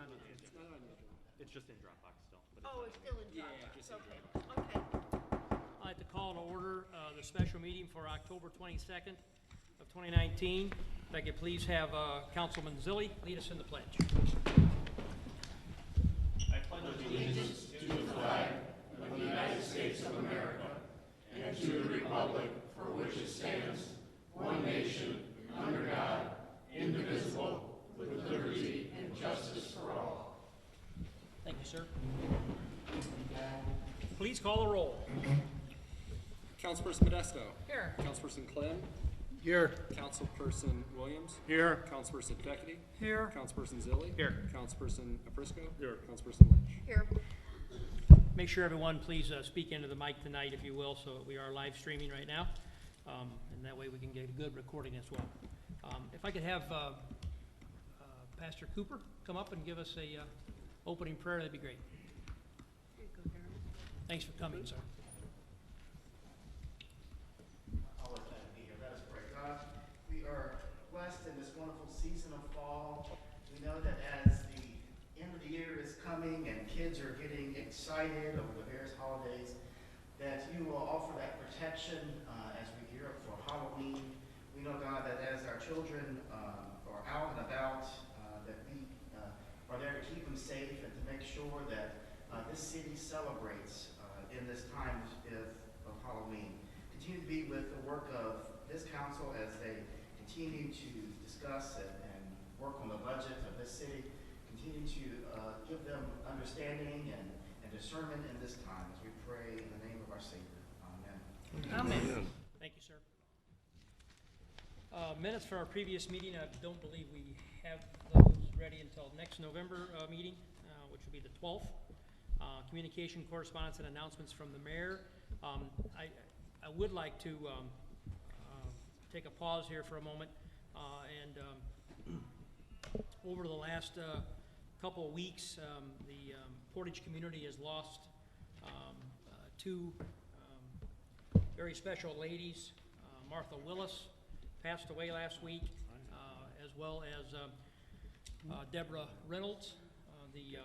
not on the It's agenda. not on your agenda. It's just in Dropbox still. But Oh, it's still in Yeah, Dropbox. just in Okay. Dropbox. Okay. I'd like to call to order the special meeting for October 22nd of 2019. If I could please have Councilman Zilli lead us in the pledge. I pledge allegiance to the flag of the United States of America and to the republic for which it stands, one nation, under God, indivisible, with liberty and justice for all. Thank you, sir. Please call the roll. Councilperson Modesto. Here. Councilperson Clem. Here. Councilperson Williams. Here. Councilperson Feckety. Here. Councilperson Zilli. Here. Councilperson Aprisco. Here. Councilperson Lynch. Here. Make sure everyone please speak into the mic tonight, if you will, so we are live streaming right now. And that way we can get a good recording as well. If I could have Pastor Cooper come up and give us a opening prayer, that'd be great. Here you go, Darren. Thanks for coming, sir. Always glad to be here. Let us pray. God, we are blessed in this wonderful season of fall. We know that as the end of the year is coming and kids are getting excited over the various holidays, that you will offer that protection as we gear up for Halloween. We know, God, that as our children are out and about, that we are there to keep them safe and to make sure that this city celebrates in this time of Halloween. Continue to be with the work of this council as they continue to discuss and work on the budget of this city. Continue to give them understanding and discernment in this time as we pray in the name of our Savior. Amen. Amen. Thank you, sir. Minutes for our previous meeting, I don't believe we have those ready until next November meeting, which will be the 12th. Communication, correspondence, and announcements from the mayor. I would like to take a pause here for a moment. Over the last couple of weeks, the Portage community has lost two very special ladies. Martha Willis passed away last week, as well as Deborah Reynolds, the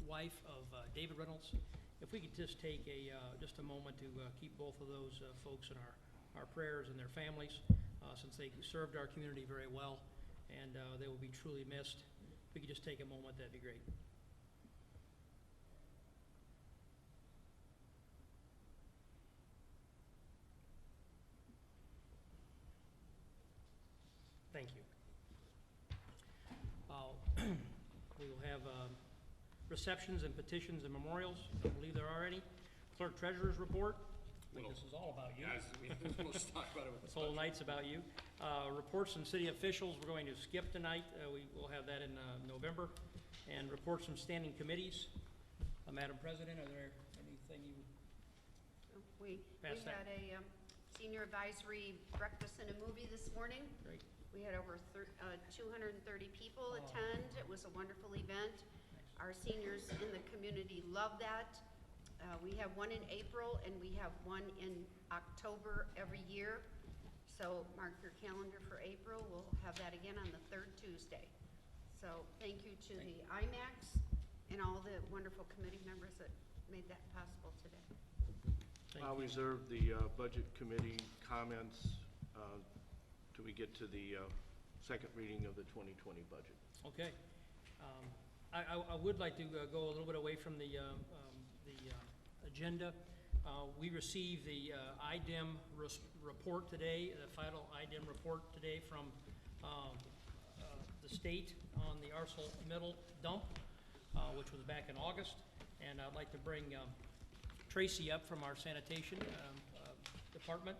wife of David Reynolds. If we could just take just a moment to keep both of those folks in our prayers and their families, since they served our community very well, and they will be truly missed. If we could just take a moment, that'd be great. Thank you. We will have receptions and petitions and memorials. I believe there are any. Clerk Treasurer's report. I think this is all about you. Guys, we'll just talk about it with This whole night's about you. Reports from city officials, we're going to skip tonight. We will have that in November. And reports from standing committees. Madam President, are there anything you We Pass that. had a senior advisory breakfast and a movie this morning. Great. We had over 230 people attend. It was a wonderful event. Our seniors in the community love that. We have one in April and we have one in October every year. So mark your calendar for April. We'll have that again on the third Tuesday. So thank you to the IMAX and all the wonderful committee members that made that possible today. I'll reserve the budget committee comments till we get to the second reading of the 2020 budget. Okay. I would like to go a little bit away from the agenda. We received the IDEM report today, the final IDEM report today from the state on the ArcelorMittal dump, which was back in August. And I'd like to bring Tracy up from our sanitation department.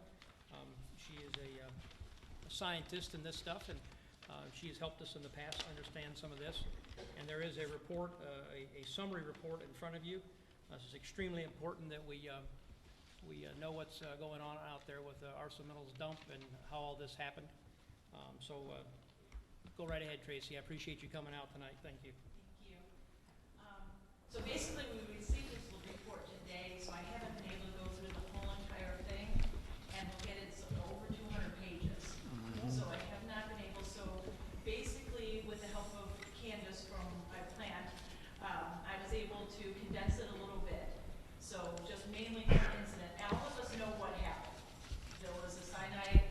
She is a scientist in this stuff, and she has helped us in the past understand some of this. And there is a report, a summary report in front of you. This is extremely important that we know what's going on out there with ArcelorMittal's dump and how all this happened. So go right ahead, Tracy. I appreciate you coming out tonight. Thank you. Thank you. So basically, we received this little report today, so I haven't been able to go through the whole entire thing and look at it. It's over 200 pages. So I have not been able. So basically, with the help of able to condense it a little bit. So just mainly for the incident. Now, all of us know what happened. There was a cyanide.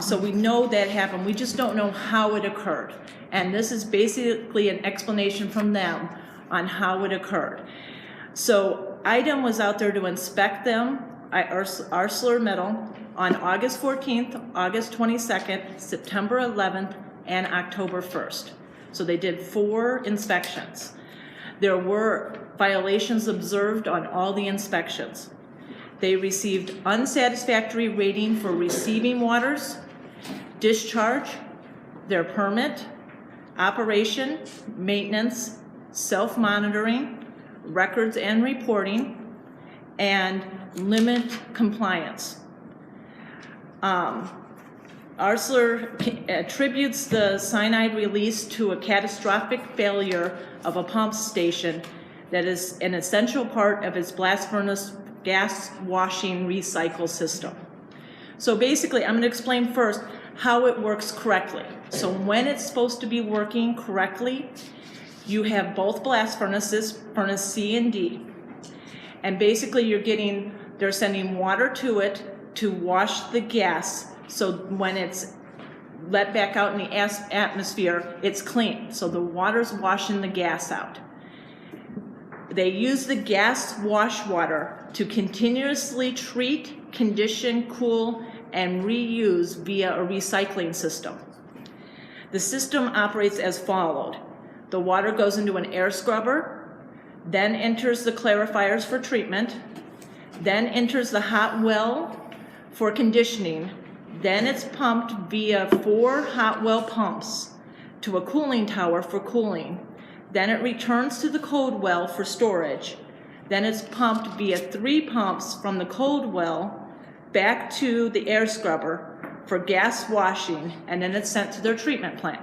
So we know that happened. We just don't know how it occurred. And this is basically an explanation from them on how it occurred. So IDEM was out there to inspect them, ArcelorMittal, on August 14th, August 22nd, September 11th, and October 1st. So they did 4 inspections. There were violations observed on all the inspections. They received unsatisfactory rating for receiving waters, discharge, their permit, operation, maintenance, self-monitoring, records and reporting, and limit compliance. Arcelor attributes the cyanide release to a catastrophic failure of a pump station that is an essential part of its blast furnace gas washing recycle system. So basically, I'm going to explain first how it works correctly. So when it's supposed to be working correctly, you have both blast furnaces, furnace C and D. And basically they're sending water to it to wash the gas, so when it's let back out in the atmosphere, it's clean. So the water's washing the gas out. They use the gas wash water to continuously treat, condition, cool, and reuse via a recycling system. The system operates as followed. The water goes into an air scrubber, then enters the clarifiers for treatment, then enters the hot well for conditioning, then it's pumped via 4 hot well pumps to a cooling tower for cooling, then it returns to the cold well for storage, then it's pumped via 3 pumps from the cold well back to the air scrubber for gas washing, and then it's sent to their treatment plant.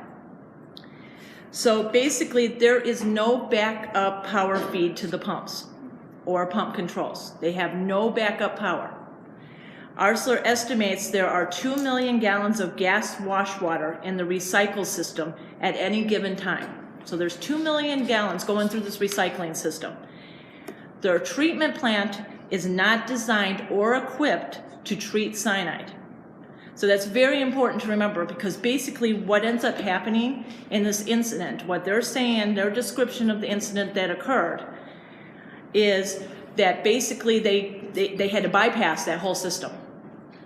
So basically, there is no backup power feed to the pumps or pump controls. They have no backup power. Arcelor estimates there are 2 million gallons of gas wash water in the recycle system at any given time. So there's 2 million gallons going through this recycling system. Their treatment plant is not designed or equipped to treat cyanide. So that's very important to remember, because basically what ends up happening in this incident, what they're saying, their description of the incident that occurred, is that basically they had to bypass that whole system.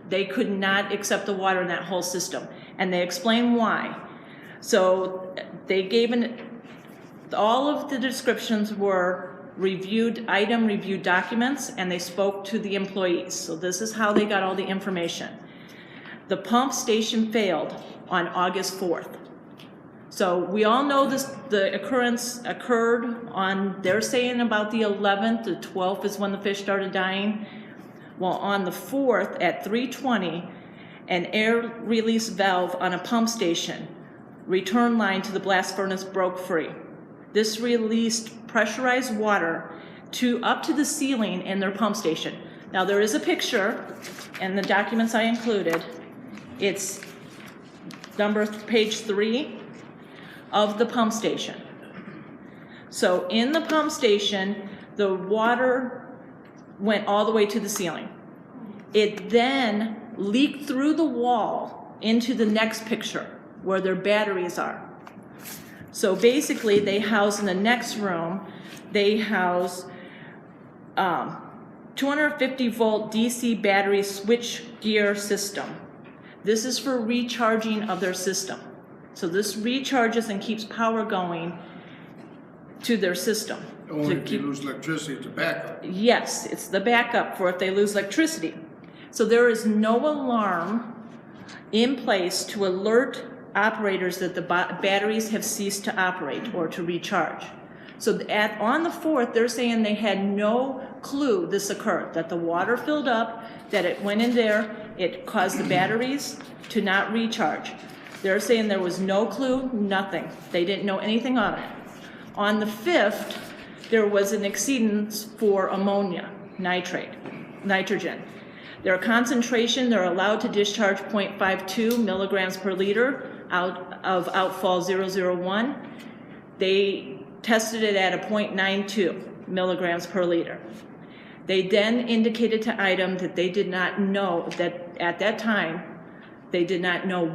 They could not accept the water in that whole system, and they explain why. So they gave all of the descriptions were reviewed documents, and they spoke to the employees. So this is how they got all the information. The pump station failed on August 4th. So we all know the occurrence occurred on, they're saying about the 11th, the 12th is when the fish started dying. Well, on the 4th at 3:20, an air release valve on a pump station, return line to the blast furnace, broke free. This released pressurized water up to the ceiling in their pump station. Now there is a picture in the documents I included. It's page 3 of the pump station. So in the pump station, the water went all the way to the ceiling. It then leaked through the wall into the next picture where their batteries are. So basically they house in the next room, they house 250 volt DC battery switch gear system. This is for recharging of their system. So this recharges and keeps power going to their system. Only if you lose electricity to backup. Yes, it's the backup for if they lose electricity. So there is no alarm in place to alert operators that the batteries have ceased to operate or to recharge. So on the 4th, they're saying they had no clue this occurred, that the water filled up, that it went in there, it caused the batteries to not recharge. They're saying there was no clue, nothing. They didn't know anything on it. On the 5th, there was an exceedance for ammonia, nitrogen. Their concentration, they're allowed to discharge 0.52 milligrams per liter of outfall 001, they tested it at a 0.92 milligrams per liter. They then indicated to IDEM that they did not know that at that time, they did not know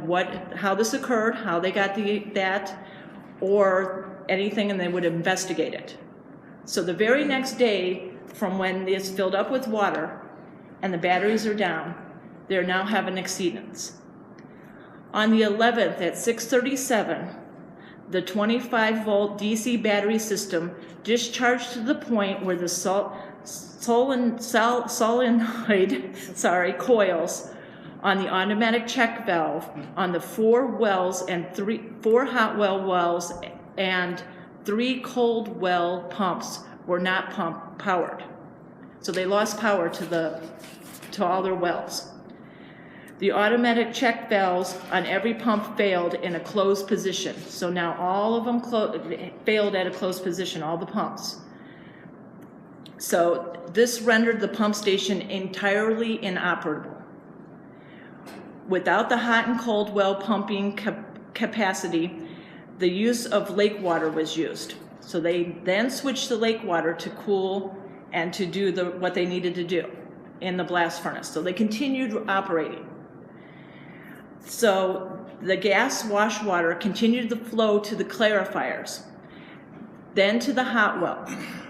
how this occurred, how they got that, or anything, and they would investigate it. So the very next day, from when it's filled up with water and the batteries are down, they're now having exceedance. On the 11th at 6:37, the 25-volt DC battery system discharged to the point where the solenoid coils on the automatic check valve on the 4 wells and 4 hot well wells and 3 cold well pumps were not powered. So they lost power to all their wells. The automatic check valves on every pump failed in a closed position. So now all of them failed at a closed position, all the pumps. So this rendered the pump station entirely inoperable. Without the hot and cold well pumping capacity, the use of lake water was used. So they then switched to lake water to cool and to do what they needed to do in the blast furnace. So they continued operating. So the gas wash water continued to flow to the clarifiers, then to the hot well,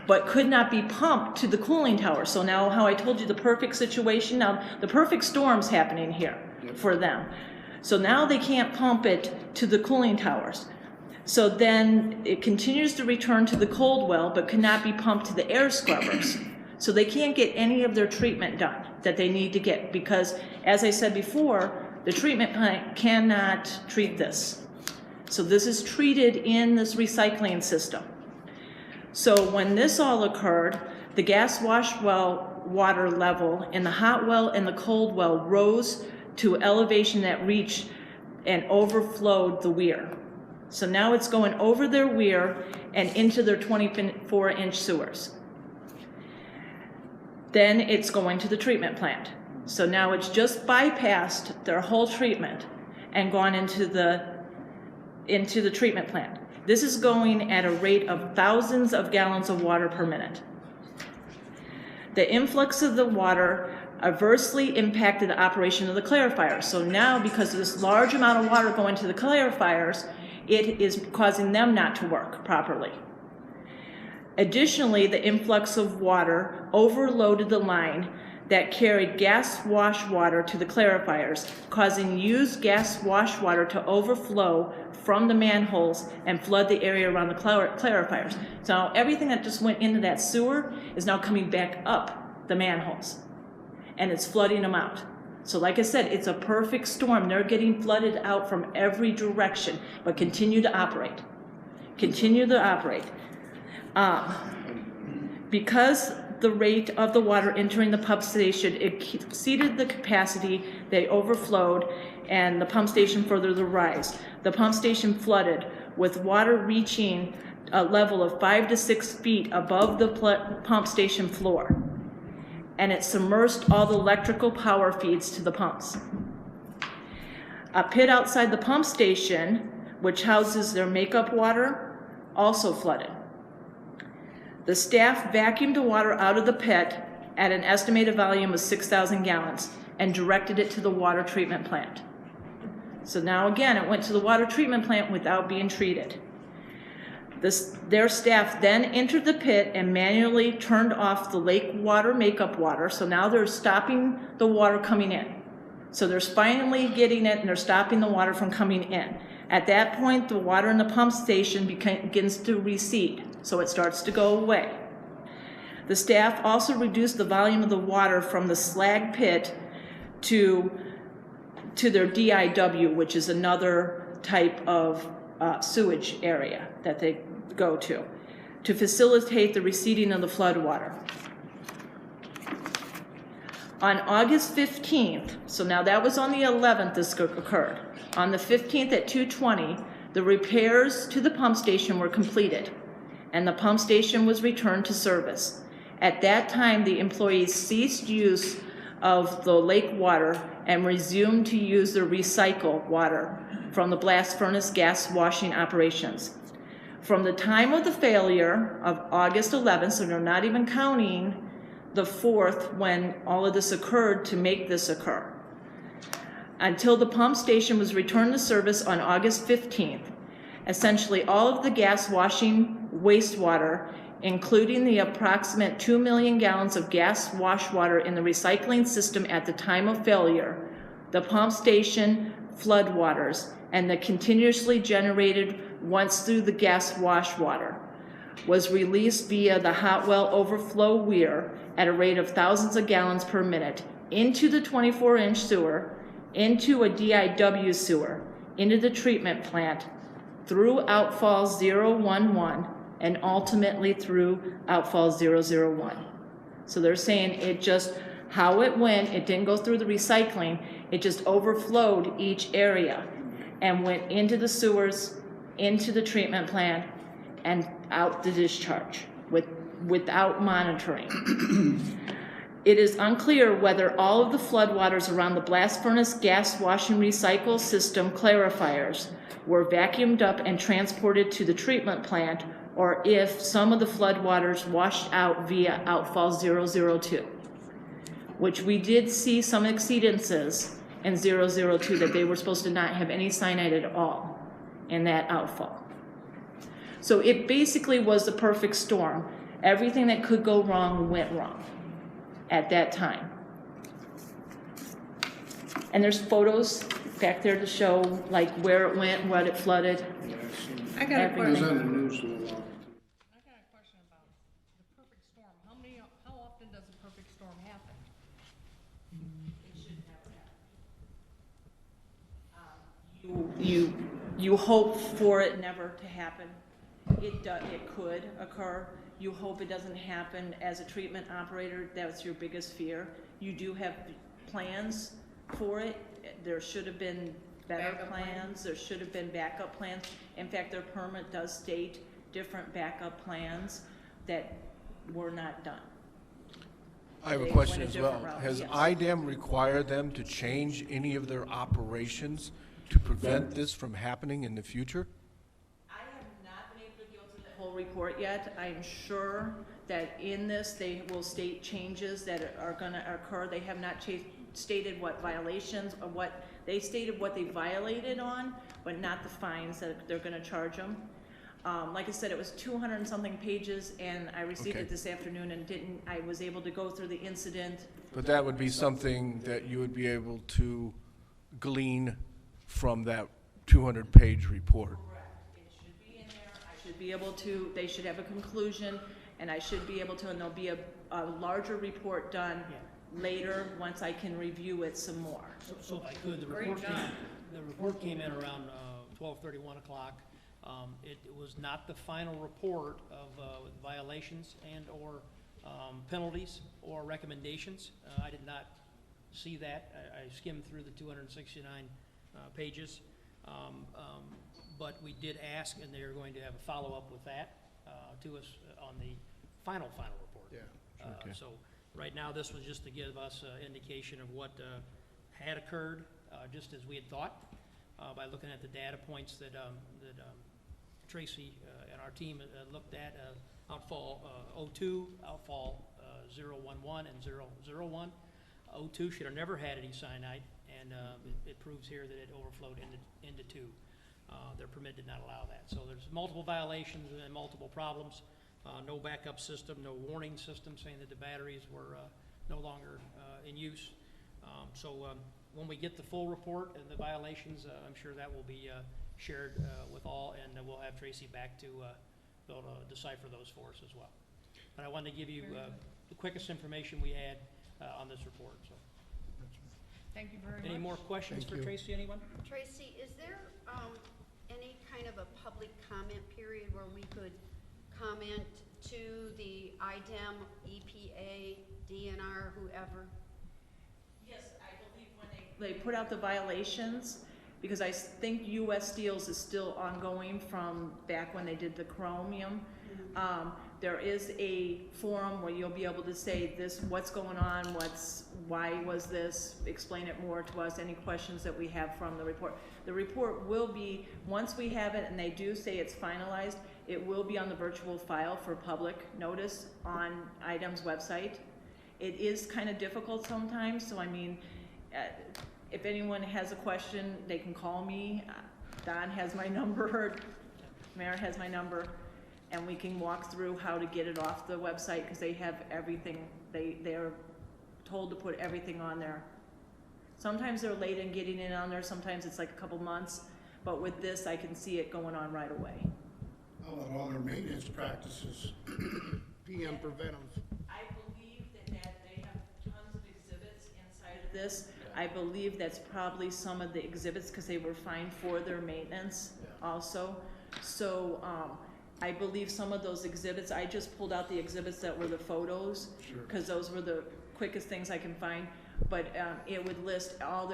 but could not be pumped to the cooling tower. So now how I told you the perfect situation, now the perfect storm's happening here for them. So now they can't pump it to the cooling towers. So then it continues to return to the cold well, but cannot be pumped to the air scrubbers. So they can't get any of their treatment done that they need to get because, as I said before, the treatment plant cannot treat this. So this is treated in this recycling system. So when this all occurred, the gas wash well water level in the hot well and the cold well rose to elevation that reached and overflowed the weir. So now it's going over their weir and into their 24-inch sewers. Then it's going to the treatment plant. So now it's just bypassed their whole treatment and gone into the treatment plant. This is going at a rate of thousands of gallons of water per minute. The influx of the water adversely impacted the operation of the clarifiers. So now, because of this large amount of water going to the clarifiers, it is causing them not to work properly. Additionally, the influx of water overloaded the line that carried gas wash water to the clarifiers, causing used gas wash water to overflow from the manholes and flood the area around the clarifiers. So everything that just went into that sewer is now coming back up the manholes, and it's flooding them out. So like I said, it's a perfect storm. They're getting flooded out from every direction, but continue to operate. Continue to operate. Because the rate of the water entering the pump station exceeded the capacity, they overflowed, and the pump station further to rise. The pump station flooded, with water reaching a level of 5 to 6 feet above the pump station floor, and it submerged all the electrical power feeds to the pumps. A pit outside the pump station, which houses their makeup water, also flooded. The staff vacuumed the water out of the pit at an estimated volume of 6,000 gallons and directed it to the water treatment plant. So now again, it went to the water treatment plant without being treated. Their staff then entered the pit and manually turned off the lake water makeup water. So now they're stopping the water coming in. So they're finally getting it and they're stopping the water from coming in. At that point, the water in the pump station begins to recede. So it starts to go away. The staff also reduced the volume of the water from the slag pit to their DIW, which is another type of sewage area that they go to facilitate the receding of the flood water. On August 15th, so now that was on the 11th this occurred. On the 15th at 2:20, the repairs to the pump station were completed, and the pump station was returned to service. At that time, the employees ceased use of the lake water and resumed to use the recycled water from the blast furnace gas washing operations. From the time of the failure of August 11th, so they're not even counting the 4th when all of this occurred to make this occur, until the pump station was returned to service on August 15th, essentially all of the gas washing wastewater, including the approximate 2 million gallons of gas wash water in the recycling system at the time of failure, the pump station floodwaters, and the continuously generated once through the gas wash water, was released via the hot well overflow weir at a rate of thousands of gallons per minute into the 24-inch sewer, into a DIW sewer, into the treatment plant, through outfall 011, and ultimately through outfall 001. So they're saying it just, how it went, it didn't go through the recycling, it just overflowed each area and went into the sewers, into the treatment plant, and out the discharge without monitoring. It is unclear whether all of the floodwaters around the blast furnace gas washing recycle system clarifiers were vacuumed up and transported to the treatment plant, or if some of the floodwaters washed out via outfall 002, which we did see some exceedances in 002 that they were supposed to not have any cyanide at all in that outfall. So it basically was the perfect storm. Everything that could go wrong went wrong at that time. And there's photos back there to show like where it went, what it flooded. I got a Everything. It was question. on the news a little while. I got a question about the perfect storm. How often does a perfect storm happen? You hope for it never to happen. It could occur. You hope it doesn't happen. As a treatment operator, that's your biggest fear. You do have plans for it. There should have been better Backup plans. There should have been backup plans. In fact, their permit does state different backup plans that were not done. I have a They question went a as well. different route, Has yes. IDEM required them to change any of their operations to prevent this from happening in the future? I have not been able to go through the whole report yet. I'm sure that in this, they will state changes that are gonna occur. They have not stated what violations, or what, they stated what they violated on, but not the fines that they're gonna charge them. Like I said, it was 200 and something pages, and I received Okay. it this afternoon and I was able to go through the incident. But that would be something that you would be able to glean from that 200-page report. Correct. It should be in there. I should be able to, they should have a conclusion, and I should be able to, and there'll be a larger report done later, once I can review it some more. So if I could, the report came in around 12:30, 1 o'clock. It was not the final report of violations and/or penalties or recommendations. I did not see that. I skimmed through the 269 pages. But we did ask, and they are going to have a follow-up with that to us on the final report. Yeah. Okay. So right now, this was just to give us an indication of what had occurred, just as we had thought, by looking at the data points that Tracy and our team looked at, outfall 02, outfall 011, and 001. 02 should have never had any cyanide, and it proves here that it overflowed into 2. Their permit did not allow that. So there's multiple violations and multiple problems. No backup system, no warning system saying that the batteries were no longer in use. When we get the full report and the violations, I'm sure that will be shared with all, and we'll have Tracy back to be able to decipher those for us as well. But I wanted to give you the quickest information we had on this report. So, Thank you very much. any more questions for Tracy, anyone? Tracy, is there any kind of a public comment period where we could comment to the IDEM, EPA, DNR, whoever? Yes, I believe when they put out the violations, because I think US Steels is still ongoing from back when they did the chromium. There is a forum where you'll be able to say this, what's going on, why was this, explain it more to us, any questions that we have from the report. The report will be, once we have it and they do say it's finalized, it will be on the virtual file for public notice on IDEM's website. It is kind of difficult sometimes, so I mean, if anyone has a question, they can call me. Don has my number, Mayor has my number, and we can walk through how to get it off the website, because they have everything, they're told to put everything on there. Sometimes they're late in getting it on there, sometimes it's like a couple months, but with this, I can see it going on right away. How about all their maintenance practices? PM preventive. I believe that they have tons of exhibits inside of This, I believe that's probably some of the exhibits, because they were fined for their maintenance also. So, I believe some of those exhibits, I just pulled out the exhibits that were the photos, because those were the quickest things I can find. But it would list all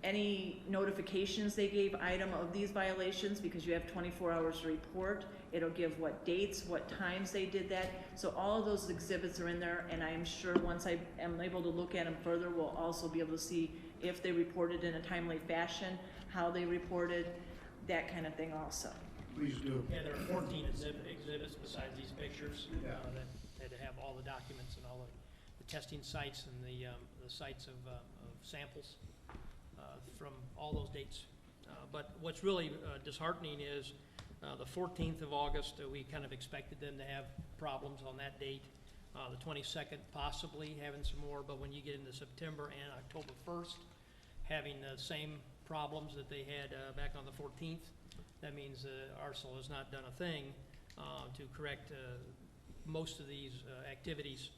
any notifications they gave IDEM of these violations, because you have 24 hours to report. It'll give what dates, what times they did that. So all of those exhibits are in there, and I am sure once I am able to look at them further, we'll also be able to see if they reported in a timely fashion, how they reported, that kind of thing also. Please do. Yeah, there are 14 exhibits besides these pictures that have all the documents and all the testing sites and the sites of samples from all those dates. But what's really disheartening is the 14th of August, we kind of expected them to have problems on that date. The 22nd possibly having some more, but when you get into September and October 1st, having the same problems that they had back on the 14th, that means Arsenal has not done a thing to correct most of these activities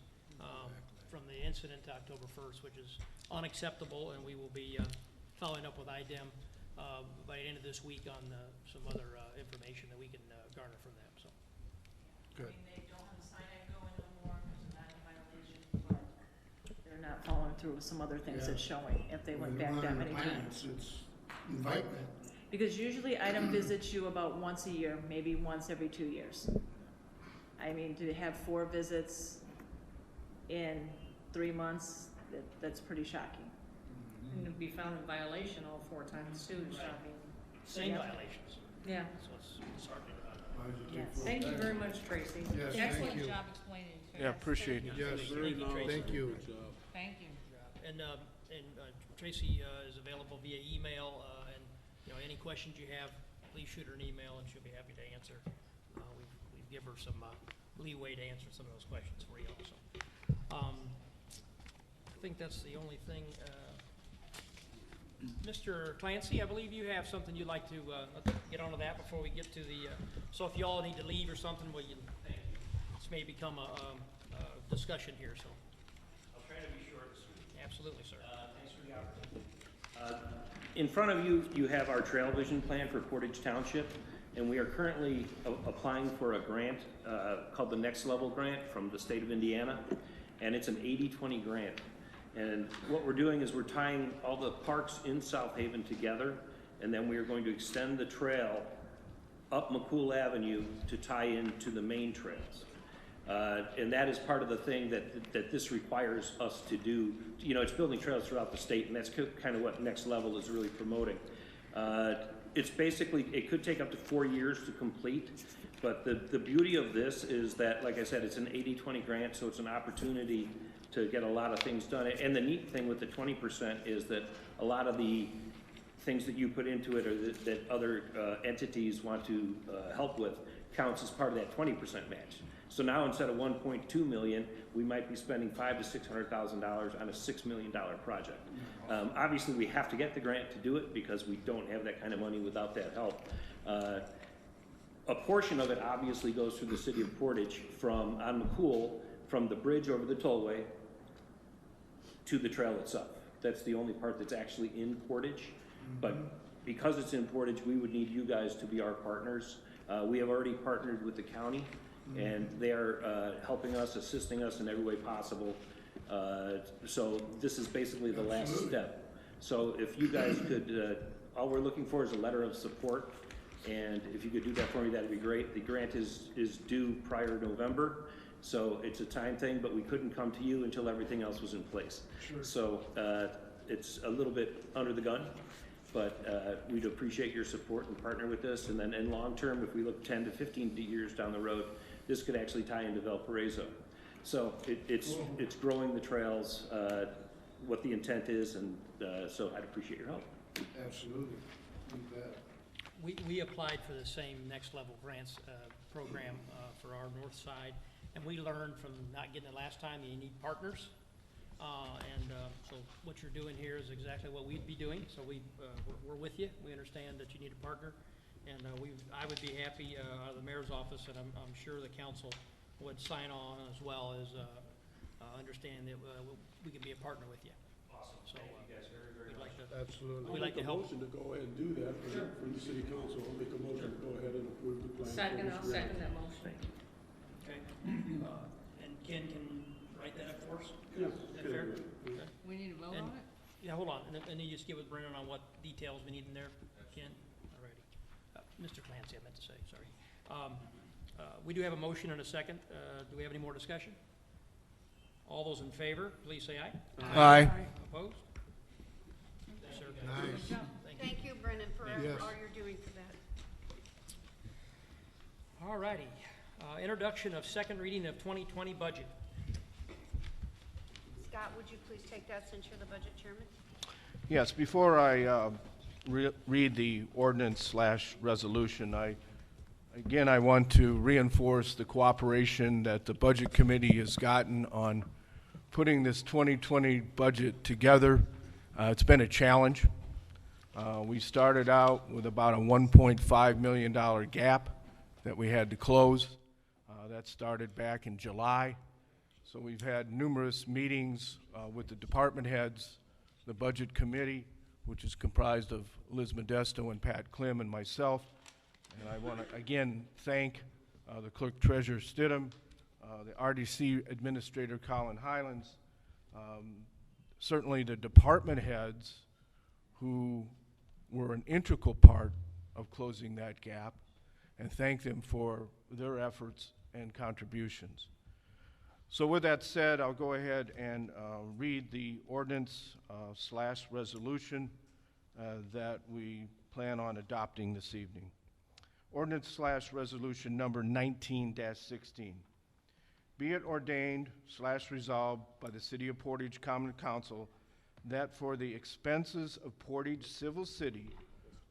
from the incident to October 1st, which is unacceptable, and we will be following up with IDEM by the end of this week on some other information that we can garner from them. So. Good. I mean, they don't have the cyanide going no more because of that violation, but They're not following through with some other things that's showing, if they went back that many times. It's indictment. Because usually IDEM visits you about once a year, maybe once every 2 years. I mean, to have 4 visits in 3 months, that's pretty shocking. And to be found in violation all 4 times too, is shocking. Same Yeah. violations, Yeah. so it's disheartening. Why does it take Yes. full Thank you time? very much, Tracy. Yes, thank Excellent you. job explaining. too. Yeah, appreciate it. Yes, Thank you, Tracy. thank you. Thank you. And Tracy is available via email, and any questions you have, please shoot her an email, and she'll be happy to answer. We've given her some leeway to answer some of those questions for you also. I think that's the only thing. Mr. Clancy, I believe you have something you'd like to get onto that before we get to the. So if you all need to leave or something, well, this may become a discussion here. So. I'll try to be short and sweet. Absolutely, sir. Thanks for the opportunity. In front of you, you have our trail vision plan for Portage Township, and we are currently applying for a grant called the Next Level Grant from the state of Indiana, and it's an 80-20 grant. And what we're doing is we're tying all the parks in South Haven together, and then we are going to extend the trail up McCool Avenue to tie into the main trails. And that is part of the thing that this requires us to do. It's building trails throughout the state, and that's kind of what Next Level is really promoting. It's basically, it could take up to 4 years to complete, but the beauty of this is that, like I said, it's an 80-20 grant, so it's an opportunity to get a lot of things done. And the neat thing with the 20% is that a lot of the things that you put into it or that other entities want to help with counts as part of that 20% match. So now instead of 1.2 million, we might be spending $500,000 to $600,000 on a $6 million project. Obviously, we have to get the grant to do it because we don't have that kind of money without that help. A portion of it obviously goes through the city of Portage on McCool, from the bridge over the tollway to the trail itself. That's the only part that's actually in Portage. But because it's in Portage, we would need you guys to be our partners. We have already partnered with the county, and they are helping us, assisting us in every way possible. So this is basically the last step. So if you guys could all we're looking for is a letter of support, and if you could do that for me, that'd be great. The grant is due prior to November, so it's a time thing, but we couldn't come to you until everything else was in place. Sure. So it's a little bit under the gun, but we'd appreciate your support and partner with us. And then in long term, if we look 10 to 15 years down the road, this could actually tie into Valparaiso. So it's growing the trails, what the intent is, and so I'd appreciate your help. Absolutely. You bet. We applied for the same next level grants program for our north side, and we learned from not getting it last time, you need partners. So what you're doing here is exactly what we'd be doing, so we're with you. We understand that you need a partner, and I would be happy out of the mayor's office, and I'm sure the council would sign on as well as understand that we can be a partner with you. Awesome. So, thank you guys very, very we'd much. like to, Absolutely. we'd like to help. I'll make a motion to go ahead and do that for the city council. I'll make a motion to go ahead and approve the plan. Second, I'll second that motion. Okay. And Ken can write that up for us? Yeah. Is that fair? Okay. We need to vote And- on it? Yeah, hold on, and then you just get with Brennan on what details we need in there, Ken? Alrighty. Mr. Clancy, I meant to say, sorry. We do have a motion and a second. Do we have any more discussion? All those in favor, please say aye. Aye. Opposed? Yes, sir. Nice. Good job. Thank you, Brennan, for Yes. all you're doing for that. Alrighty. Introduction of second reading of 2020 budget. Scott, would you please take that since you're the budget chairman? Yes, before I read the ordinance/resolution, I want to reinforce the cooperation that the Budget Committee has gotten on putting this 2020 budget together. It's been a challenge. We started out with about a $1.5 million gap that we had to close. That started back in July. So we've had numerous meetings with the department heads, the Budget Committee, which is comprised of Liz Modesto and Pat Klim and myself. And I want to again thank the Clerk Treasurer Stidham, the RDC Administrator Colin Highlands, certainly the department heads who were an integral part of closing that gap, and thank them for their efforts and contributions. So with that said, I'll go ahead and read the ordinance/resolution that we plan on adopting this evening. Ordinance/resolution number 19-16. Be it ordained/resolved by the City of Portage Common Council that for the expenses of Portage Civil City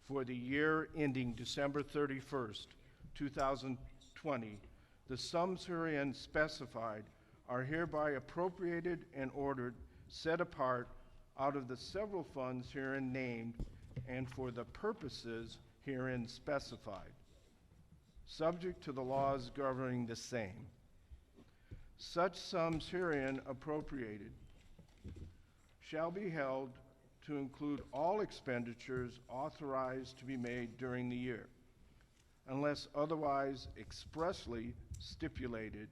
for the year ending December 31st, 2020, the sums herein specified are hereby appropriated and ordered set apart out of the several funds herein named and for the purposes herein specified, subject to the laws governing the same. Such sums herein appropriated shall be held to include all expenditures authorized to be made during the year, unless otherwise expressly stipulated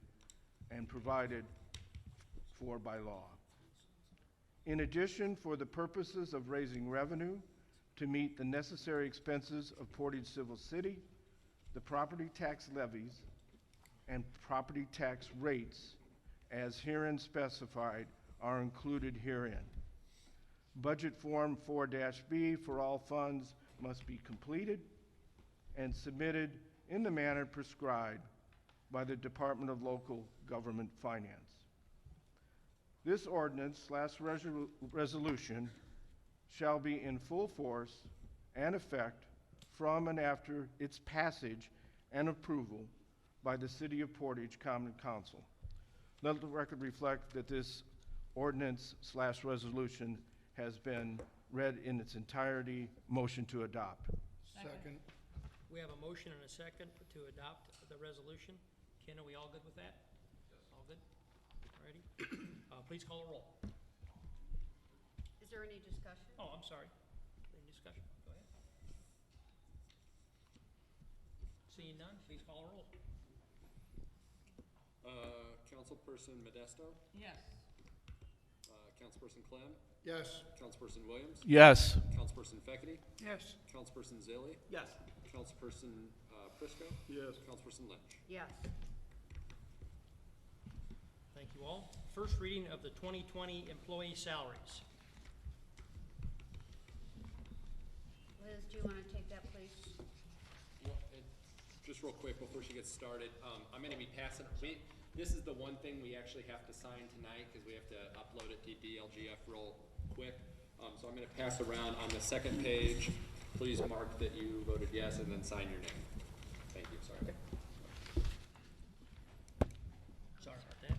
and provided for by law. In addition, for the purposes of raising revenue to meet the necessary expenses of Portage Civil City, the property tax levies and property tax rates as herein specified are included herein. Budget Form 4-B for all funds must be completed and submitted in the manner prescribed by the Department of Local Government Finance. This ordinance/resolution shall be in full force and effect from and after its passage and approval by the City of Portage Common Council. Let the record reflect that this ordinance/resolution has been read in its entirety. Motion to adopt. Second. We have a motion and a second to adopt the resolution. Ken, are we all good with that? Yes. All good? Alrighty. Please call a roll. Is there any discussion? Oh, I'm sorry. Any discussion? Go ahead. Seeing none, please call a roll. Councilperson Modesto, Yes. Councilperson Clem, Yes. Councilperson Williams, Yes. Councilperson Feckity, Yes. Councilperson Zilli, Yes. Councilperson Prisco, Yes. Councilperson Lynch. Yes. Thank you all. First reading of the 2020 employee salaries. Liz, do you want to take that, please? Well, and just real quick before she gets started, I'm gonna be passing, this is the one thing we actually have to sign tonight, because we have to upload it to DLGF real quick. So I'm gonna pass around on the second page. Please mark that you voted yes, and then sign your name. Thank you, sorry. Sorry about that.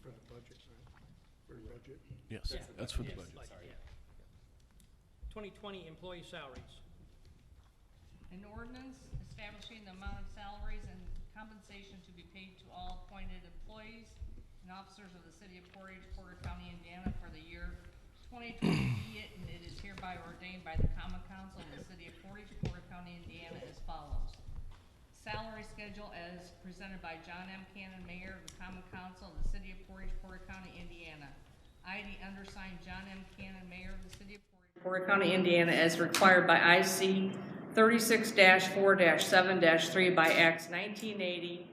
For the budget, right? For the budget? Yes, that's for the Yes, budget. budget, yeah. 2020 employee salaries. An ordinance establishing the amount of salaries and compensation to be paid to all appointed employees and officers of the city of Portage, Porter County, Indiana for the year 2020, be it, and it is hereby ordained by the Common Council of the city of Portage, Porter County, Indiana as follows. Salary schedule as presented by John M. Cannon, Mayor of the Common Council of the city of Portage, Porter County, Indiana. I, the undersigned John M. Cannon, Mayor of the city of Portage, Porter County, Indiana, as required by IC 36-4-7-3 by Acts 1980,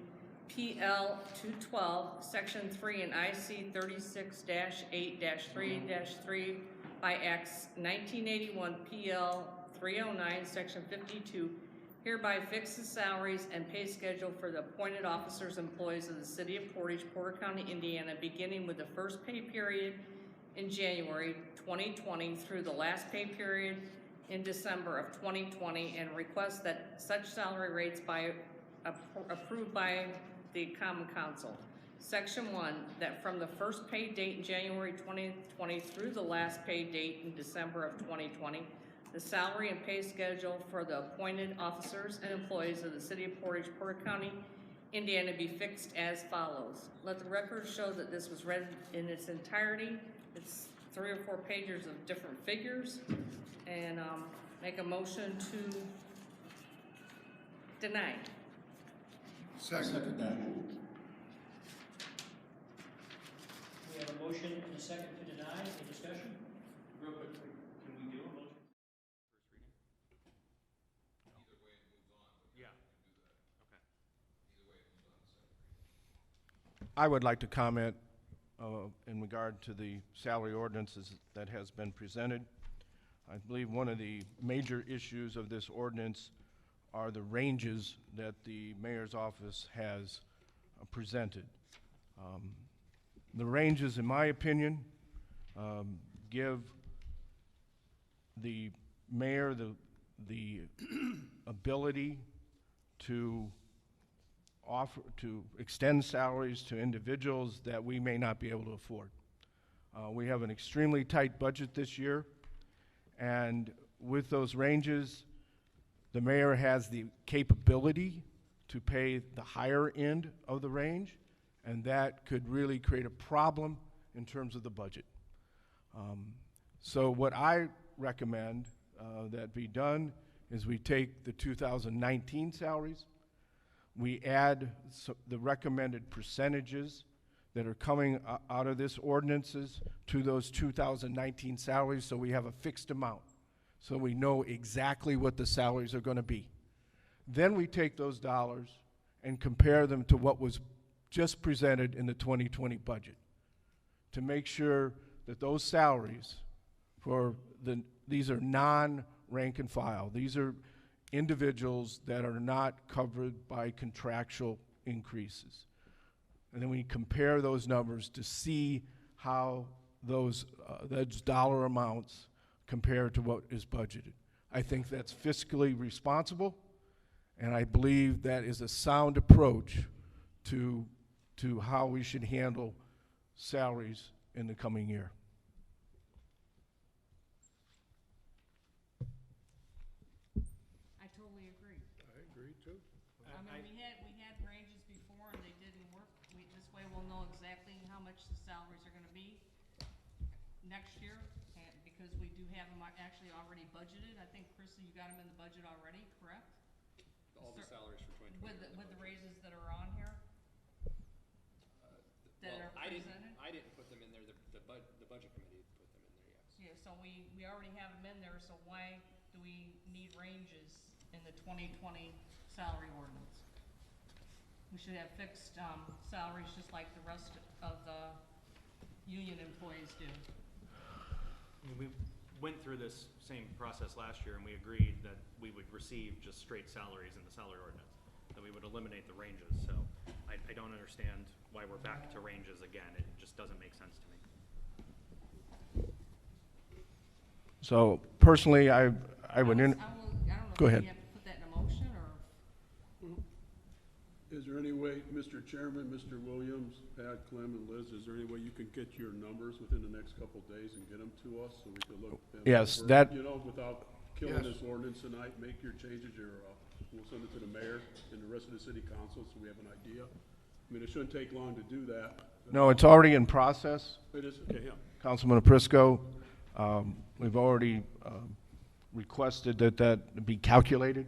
PL 212, Section 3, and IC 36-8-3-3 by Acts 1981, PL 309, Section 52, hereby fixes salaries and pay schedule for the appointed officers and employees of the city of Portage, Porter County, Indiana, beginning with the first pay period in January 2020 through the last pay period in December of 2020, and request that such salary rates approved by the Common Council. Section 1, that from the first pay date in January 2020 through the last pay date in December of 2020, the salary and pay schedule for the appointed officers and employees of the city of Portage, Porter County, Indiana be fixed as follows. Let the record show that this was read in its entirety. It's 3 or 4 pages of different figures, and make a motion to deny. Second that. We have a motion and a second to deny. Any discussion? Real quick, can we do a motion? Yeah. Okay. I would like to comment in regard to the salary ordinances that has been presented. I believe one of the major issues of this ordinance are the ranges that the mayor's office has presented. The ranges, in my opinion, give the mayor the ability to extend salaries to individuals that we may not be able to afford. We have an extremely tight budget this year, and with those ranges, the mayor has the capability to pay the higher end of the range, and that could really create a problem in terms of the budget. So what I recommend that be done is we take the 2019 salaries, we add the recommended percentages that are coming out of this ordinances to those 2019 salaries, so we have a fixed amount, so we know exactly what the salaries are going to be. Then we take those dollars and compare them to what was just presented in the 2020 budget to make sure that those salaries these are non-rank and file. These are individuals that are not covered by contractual increases. And then we compare those numbers to see how those dollar amounts compare to what is budgeted. I think that's fiscally responsible, and I believe that is a sound approach to how we should handle salaries in the coming year. I totally agree. I agree too. I mean, we had ranges before and they didn't work. This way we'll know exactly how much the salaries are gonna be next year, and because we do have them actually already budgeted. I think, Chrissy, you got them in the budget already, correct? All the salaries for 2020. With the raises that are on here? That Well, are I presented? didn't put them in there, the budget committee so we already have them in there, so why do we need ranges in the 2020 salary ordinance? We should have fixed, salaries just like the rest of the union employees do. We went through this same process last year, and we agreed that we would receive just straight salaries in the salary ordinance, that we would eliminate the ranges. So I don't understand why we're back to ranges again. It just doesn't make sense to me. So personally, I would, I don't know, Go if ahead. you have to put that in a motion, or? Is there any way, Mr. Chairman, Mr. Williams, Pat, Clem, and Liz, is there any way you can get your numbers within the next couple of days and get them to us so we can look them Yes, over? that- You know, without killing this ordinance tonight, make your changes, we'll send it to the mayor and the rest of the city council so we have an idea. I mean, it shouldn't take long to do that. no, it's already in process. It is, okay, yeah. Councilman Prisco, we've already requested that that be calculated.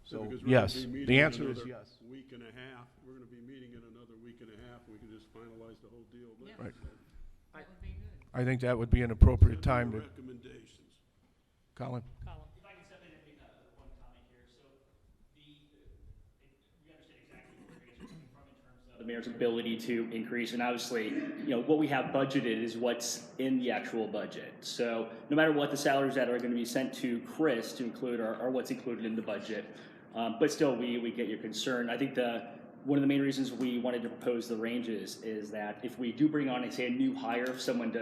So, Because we're gonna yes, be meeting the in answer is another yes. Week and a half, we're gonna be meeting in another week and a half, we can just finalize the whole deal then. Yeah. Right. That would be good. I think that would be an appropriate time to, Recommendations. Colin? Colin? If I can step in and make one comment here, so we understand exactly where you guys are coming from in terms of the mayor's ability to increase, and obviously, you know, what we have budgeted is what's in the actual budget. So no matter what the salaries that are going to be sent to Chris to include are what's included in the budget. But still, we get your concern. I think one of the main reasons we wanted to propose the ranges is that if we do bring on, say, a new hire, if someone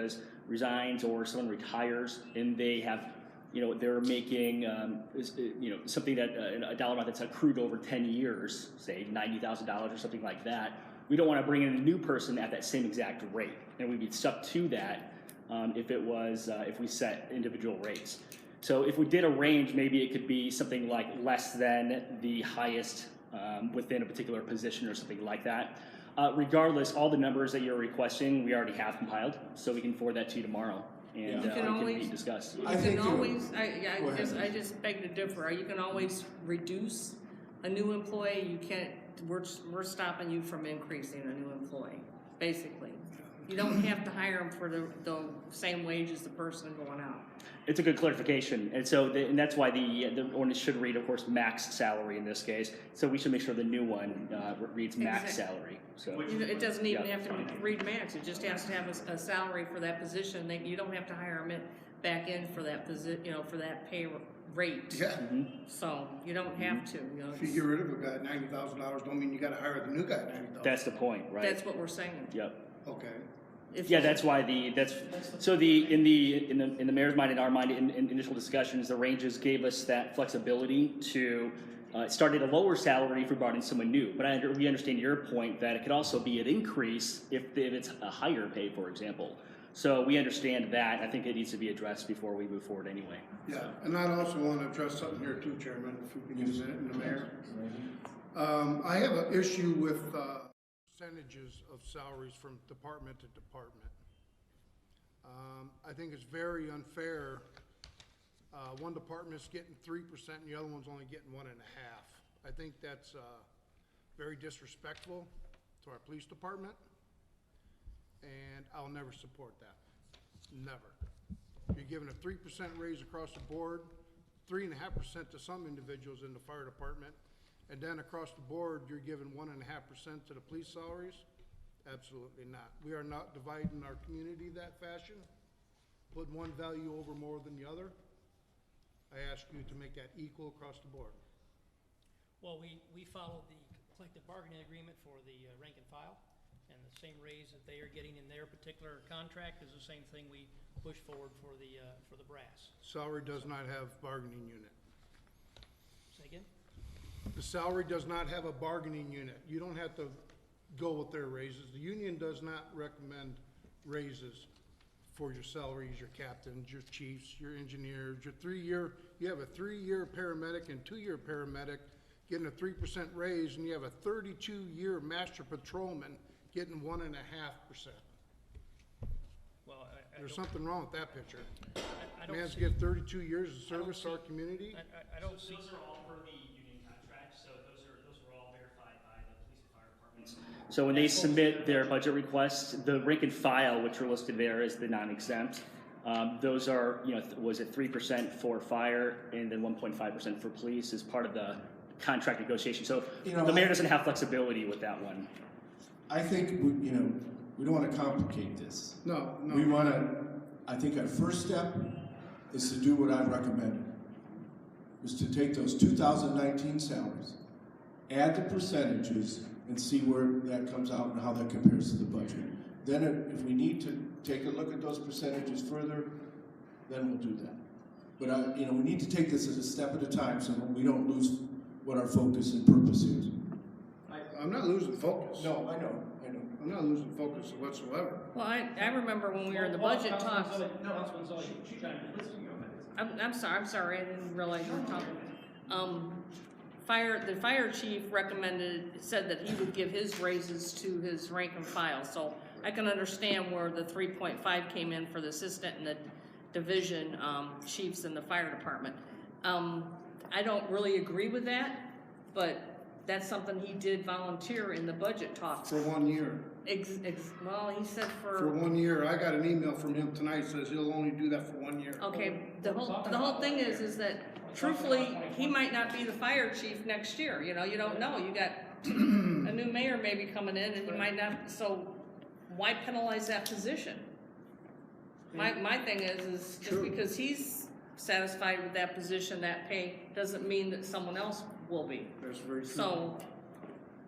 resigns or someone retires and they have, you know, they're making, you know, something that, a dollar amount that's accrued over 10 years, say $90,000 or something like that, we don't want to bring in a new person at that same exact rate. And we'd be stuck to that if we set individual rates. So if we did a range, maybe it could be something like less than the highest within a particular position or something like that. Regardless, all the numbers that you're requesting, we already have compiled, so we can forward that to you tomorrow, and You can we can always- meet and discuss. You can always, I just beg to differ, you can always reduce a new employee, you can't, we're stopping you from increasing a new employee, basically. You don't have to hire them for the same wage as the person going out. It's a good clarification, and so and that's why the ordinance should read, of course, max salary in this case. So we should make sure the new one reads max Exactly. salary. So You know, it doesn't even Yeah. have to read max, it just has to have a salary for that position, you don't have to hire them back in for that for that pay rate. Yeah, So, you don't have to, you know. if you get rid of a guy at $90,000, don't mean you gotta hire the new guy at $90,000. that's the point, right? That's what we're saying. Yep. Okay. If Yeah, you- that's why in the mayor's mind, in our mind, in initial discussions, the ranges gave us that flexibility to start at a lower salary if we brought in someone new. But we understand your point that it could also be an increase if it's a higher pay, for example. So we understand that. I think it needs to be addressed before we move forward anyway. Yeah, and I also want to address something here too, Chairman, if we can use it in the mayor. I have an issue with percentages of salaries from department to department. I think it's very unfair. One department's getting 3% and the other one's only getting 1.5%. I think that's very disrespectful to our police department, and I'll never support that. Never. You're giving a 3% raise across the board, 3.5% to some individuals in the fire department, and then across the board, you're giving 1.5% to the police salaries? Absolutely not. We are not dividing our community that fashion, putting one value over more than the other. I ask you to make that equal across the board. Well, we followed the collective bargaining agreement for the rank and file, and the same raise that they are getting in their particular contract is the same thing we push forward for the brass. Salary does not have bargaining unit. Say again? The salary does not have a bargaining unit. You don't have to go with their raises. The union does not recommend raises for your salaries, your captains, your chiefs, your engineers, you have a 3-year paramedic and 2-year paramedic getting a 3% raise, and you have a 32-year master patrolman getting 1.5%. Well, There's something wrong with that picture. I don't Man's see, get 32 years of I don't service to our see- community. I don't see. Those are all per the union contract, so those were all verified by the police and fire departments. So when they submit their budget request, the rank and file, which are listed there as the non-exempt, Those are, was it 3% for fire and then 1.5% for police as part of the contract negotiation? So the mayor doesn't have flexibility with that one. I think, we don't want to complicate this. No. We want to, I think our first step is to do what I've recommended, is to take those 2019 salaries, add the percentages, and see where that comes out and how that compares to the budget. Then if we need to take a look at those percentages further, then we'll do that. But we need to take this as a step at a time so we don't lose what our focus and purpose is. I'm not losing focus. No, I know. I'm not losing focus whatsoever. Well, I remember when we were in the budget talks. I'm sorry, I didn't realize you were talking. The fire chief said that he would give his raises to his rank and file, so I can understand where the 3.5 came in for the assistant and the division chiefs in the fire department. I don't really agree with that, but that's something he did volunteer in the budget talks. For 1 year. Well, he said For 1 year. I got an email from him tonight, says he'll only do that for 1 year. Okay, the whole thing is that truthfully, he might not be the fire chief next year, you don't know. You got a new mayor maybe coming in and he might not, so why penalize that position? My thing is just because he's satisfied with that position, that pay, doesn't mean that someone else will be. That's very true. So,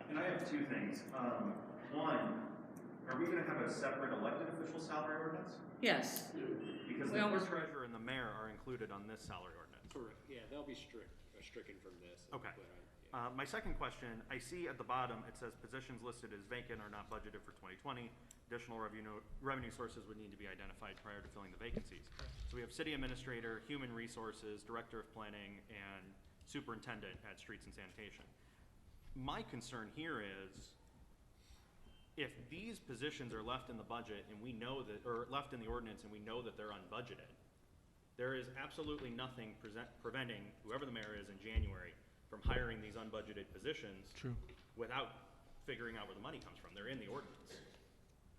And I have two things. One, are we gonna have a separate elected official salary ordinance? yes. Because the board treasurer and the mayor are included on this salary ordinance. Correct, yeah, they'll be stricken from this. Okay. But, My second question, I see at the bottom, it says positions listed as vacant are not budgeted for 2020. Additional revenue sources would need to be identified prior to filling the vacancies. So we have city administrator, human resources, director of planning, and superintendent at streets and sanitation. My concern here is if these positions are left in the budget and we know that, or left in the ordinance and we know that they're unbudgeted, there is absolutely nothing preventing whoever the mayor is in January from hiring these unbudgeted positions. True. Without figuring out where the money comes from. They're in the ordinance.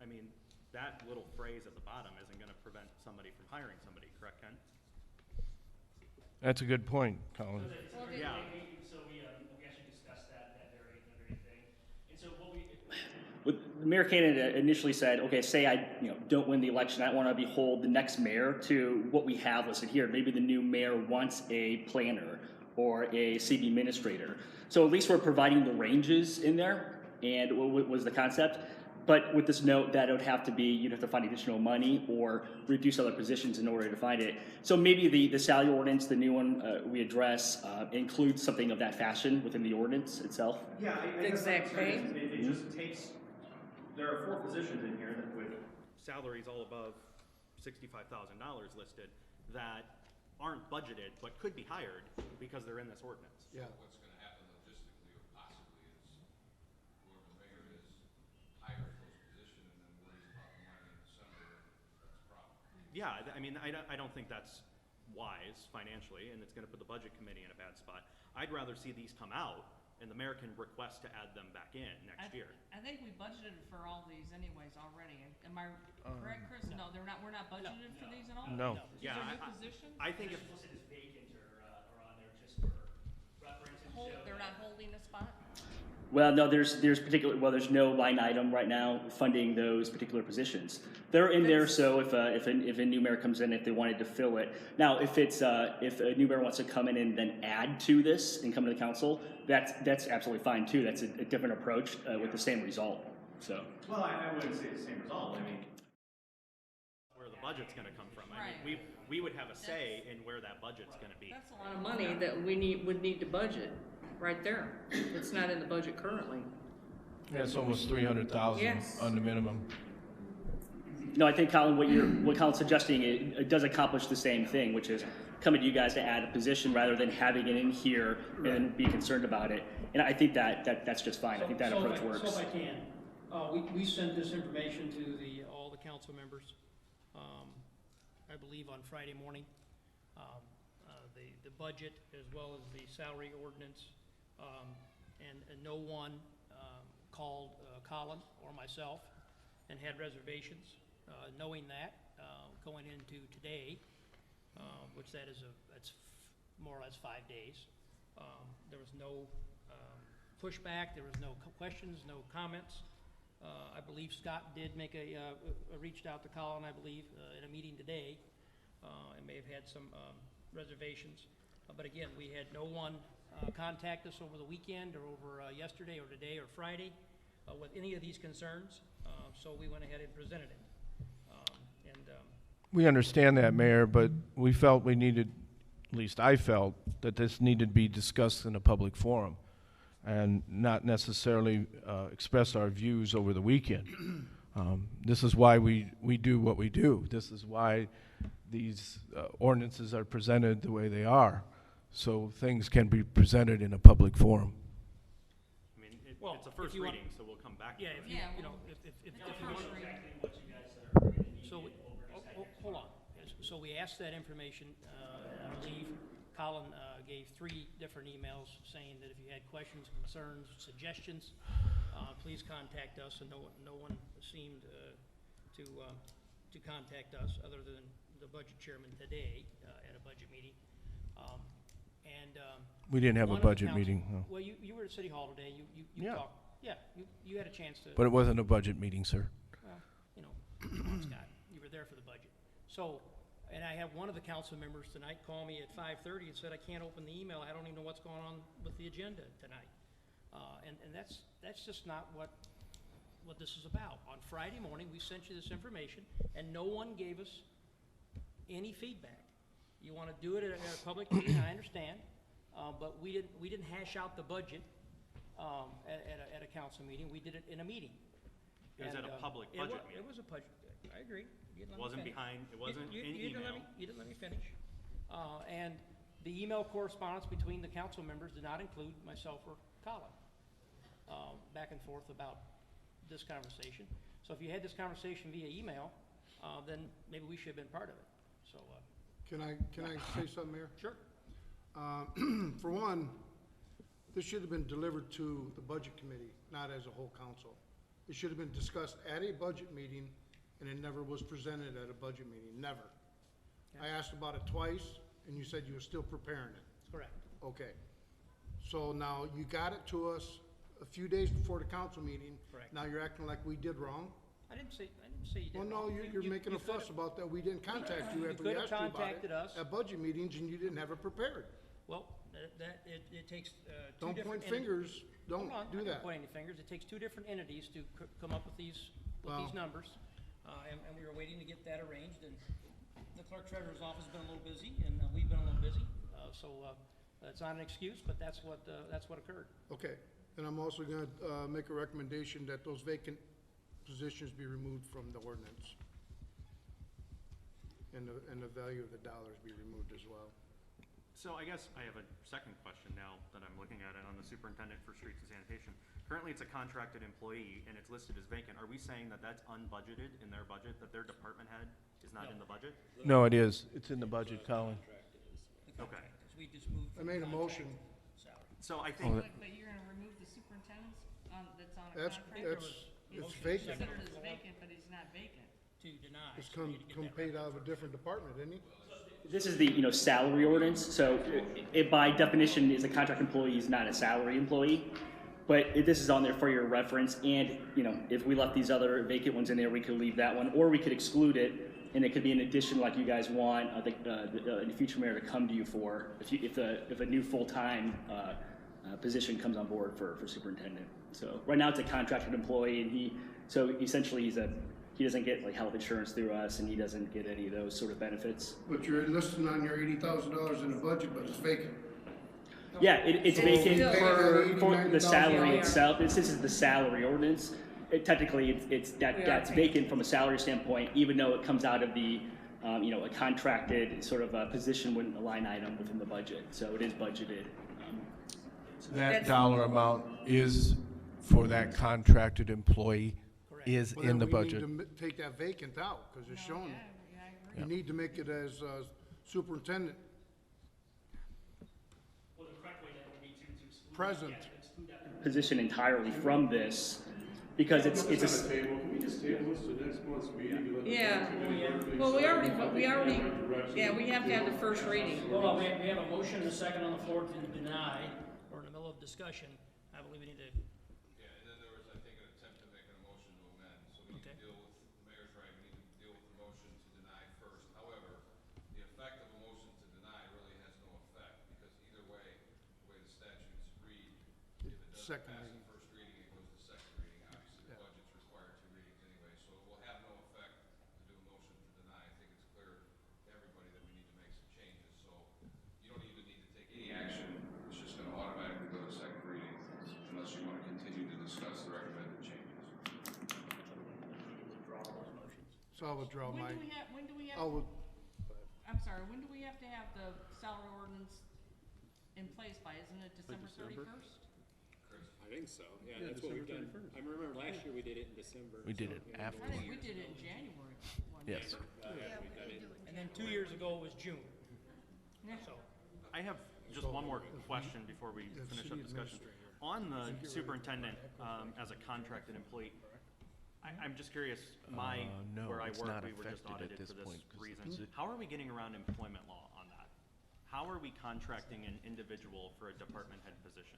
I mean, that little phrase at the bottom isn't gonna prevent somebody from hiring somebody, correct, Ken? That's a good point, Colin. Yeah. So we actually discussed that very thing. And so Mayor Kanan initially said, okay, say I don't win the election, I want to behold the next mayor to what we have listed here. Maybe the new mayor wants a planner or a city administrator. So at least we're providing the ranges in there, and what was the concept. But with this note that it would have to be, you'd have to find additional money or reduce other positions in order to find it. So maybe the salary ordinance, the new one we address, includes something of that fashion within the ordinance itself. Yeah, Exact pay. It just takes, there are 4 positions in here that with salaries all above $65,000 listed that aren't budgeted but could be hired because they're in this ordinance. Yeah. What's gonna happen logistically or possibly is whoever the mayor is hires those positions and then worries about the money in December, and that's a problem. Yeah, I mean, I don't think that's wise financially, and it's gonna put the budget committee in a bad spot. I'd rather see these come out and the mayor can request to add them back in next year. I think we budgeted for all these anyways already. Am I correct, Chris? No, we're not budgeted for these at all? No. These Yeah, are new positions? I think if, listed as vacant or on there just for reference and show They're not that- holding a spot? Well, no, there's no line item right now funding those particular positions. They're in there, so if a new mayor comes in, if they wanted to fill it. Now, if a new mayor wants to come in and then add to this and come to the council, that's absolutely fine too. That's a different approach with the same result. So. well, I wouldn't say the same result. I mean, where the budget's gonna come from. I mean, we would have a say in where that budget's gonna be. That's a lot of money that would need to budget, right there. It's not in the budget currently. Yeah, it's almost 300,000 Yes. on the minimum. No, I think Colin, what Colin's suggesting, it does accomplish the same thing, which is coming to you guys to add a position rather than having it in here and then be concerned about it. And I think that's just fine. I think that approach works. So if I can, we sent this information to all the council members, I believe on Friday morning. The budget as well as the salary ordinance, and no one called Colin or myself and had reservations, knowing that. going into today, which that's more or less 5 days. There was no pushback, there was no questions, no comments. I believe Scott did make reached out to Colin, I believe, in a meeting today, and may have had some reservations. But again, we had no one contact us over the weekend or over yesterday or today or Friday with any of these concerns, so we went ahead and presented it. We understand that, Mayor, but we felt we needed, at least I felt, that this needed to be discussed in a public forum and not necessarily express our views over the weekend. This is why we do what we do. This is why these ordinances are presented the way they are, so things can be presented in a public forum. I mean, Well, it's a first if you want- reading, so we'll come back to Yeah, it. if you, you know, if you want. Exactly what you guys are going to need So, to get over hold on. Yes, so we asked that information, I believe Colin gave 3 different emails saying that if you had questions, concerns, suggestions, please contact us, and no one seemed to contact us other than the budget chairman today at a budget meeting. We didn't have a one of the budget council- meeting, no. Well, you were at City Hall today, you Yeah. talked, yeah, you had a chance to. But it wasn't a budget meeting, sir. Well, you know, come on, Scott, you were there for the budget. So, and I had one of the council members tonight call me at 5:30 and said, I can't open the email, I don't even know what's going on with the agenda tonight. And that's just not what this is about. On Friday morning, we sent you this information, and no one gave us any feedback. You want to do it at a public meeting, I understand, but we didn't hash out the budget at a council meeting, we did it in a meeting. It was at a public budget meeting. It was a budget, I agree. You didn't let me Wasn't finish. behind, it wasn't You in didn't let email. me- You didn't let me finish. And the email correspondence between the council members did not include myself or Colin, back and forth about this conversation. So if you had this conversation via email, then maybe we should have been part of it, so. Can I say something, Mayor? Sure. For one, this should have been delivered to the budget committee, not as a whole council. It should have been discussed at a budget meeting, and it never was presented at a budget meeting, never. I asked about it twice, and you said you were still preparing it. Correct. Okay. So now you got it to us a few days before the council meeting. Correct. Now you're acting like we did wrong. I didn't say you did. Well, no, wrong. you're making a you could've- fuss about that. We didn't contact you You after we could've asked you about contacted it us. at budget meetings, and you didn't have it prepared. Well, it takes two Don't different point entities. fingers. Don't Hold on, do I'm not that. pointing any fingers. It takes 2 different entities to come up with these Well- numbers. And we were waiting to get that arranged, and the clerk treasurer's office has been a little busy, and we've been a little busy. So it's not an excuse, but that's what occurred. Okay, and I'm also gonna, make a recommendation that those vacant positions be removed from the ordinance. And the value of the dollars be removed as well. So I guess I have a second question now that I'm looking at it on the superintendent for streets and sanitation. Currently, it's a contracted employee and it's listed as vacant. Are we saying that that's unbudgeted in their budget, that their department head is not in the budget? No, it is. It's in the budget, Colin. Okay. Because we just moved. I made a motion. Salary. So I think, But you're gonna remove the superintendent's, that's on a That's, contract? it's vacant. Considered as vacant, but he's not vacant. To deny. It's so we come need to get that paid out of a different department, isn't he? This is the, salary ordinance, so it by definition is a contract employee, is not a salary employee. But this is on there for your reference, and, if we left these other vacant ones in there, we could leave that one, or we could exclude it, and it could be an addition like you guys want, the future mayor to come to you for, if a new full-time, position comes on board for superintendent. So, right now it's a contracted employee, and so essentially he doesn't get like health insurance through us, and he doesn't get any of those sort of benefits. But you're listing on your $80,000 in the budget, but it's vacant. Yeah, it's So vacant we pay for that the salary $80,000. itself. This is the salary ordinance. Technically, that's vacant from a salary standpoint, even though it comes out of the, a contracted sort of position when a line item within the budget. So it is budgeted. That dollar amount is for that contracted employee, is Well, in then the we budget. need to take that vacant out, because it's shown. Yeah. You need to make it as superintendent Well, the correct way that would be to exclude present. exclude that position entirely from this, because it's Can a, we just table this to next month's meeting? and let the Yeah. committee work things Well, we out? already, I think we we're in already, the right direction. yeah, we have to have the first reading. Hold on, we have a motion and a second on the floor to deny. We're in the middle of discussion. I believe we need to, Yeah, and then there was, I think, an attempt to make a motion to amend, so we need to Okay. deal with, the mayor's right, we need to deal with the motion to deny first. However, the effect of a motion to deny really has no effect, because either way, the way the statutes read, if it doesn't Second pass reading. the first reading, it goes to second reading. Obviously, the budget's required 2 readings anyway, so it will have no effect to do a motion to deny. I think it's clear to everybody that we need to make some changes, so you don't even need to take any action. It's just gonna automatically go to second reading, unless you wanna continue to discuss the recommended changes. So I'll withdraw my, When do we have, I'll, I'm sorry, when do we have to have the salary ordinance in place by? Isn't it December December? 31st? I think so, yeah, Yeah, that's what we've December done. 31st. I remember last year we did it in December. We did so, it yeah, after. I think we did it in January. one year. Yes. Yeah, we've done it. and then 2 years ago was June. Yeah. So, I have just one more question before we the finish city up discussion. administrator. On the superintendent, as a contracted employee, I'm just curious, No, where I it's work, not we were just affected at audited this for this point 'cause the reason. posi- How are we getting around employment law on that? How are we contracting an individual for a department head position?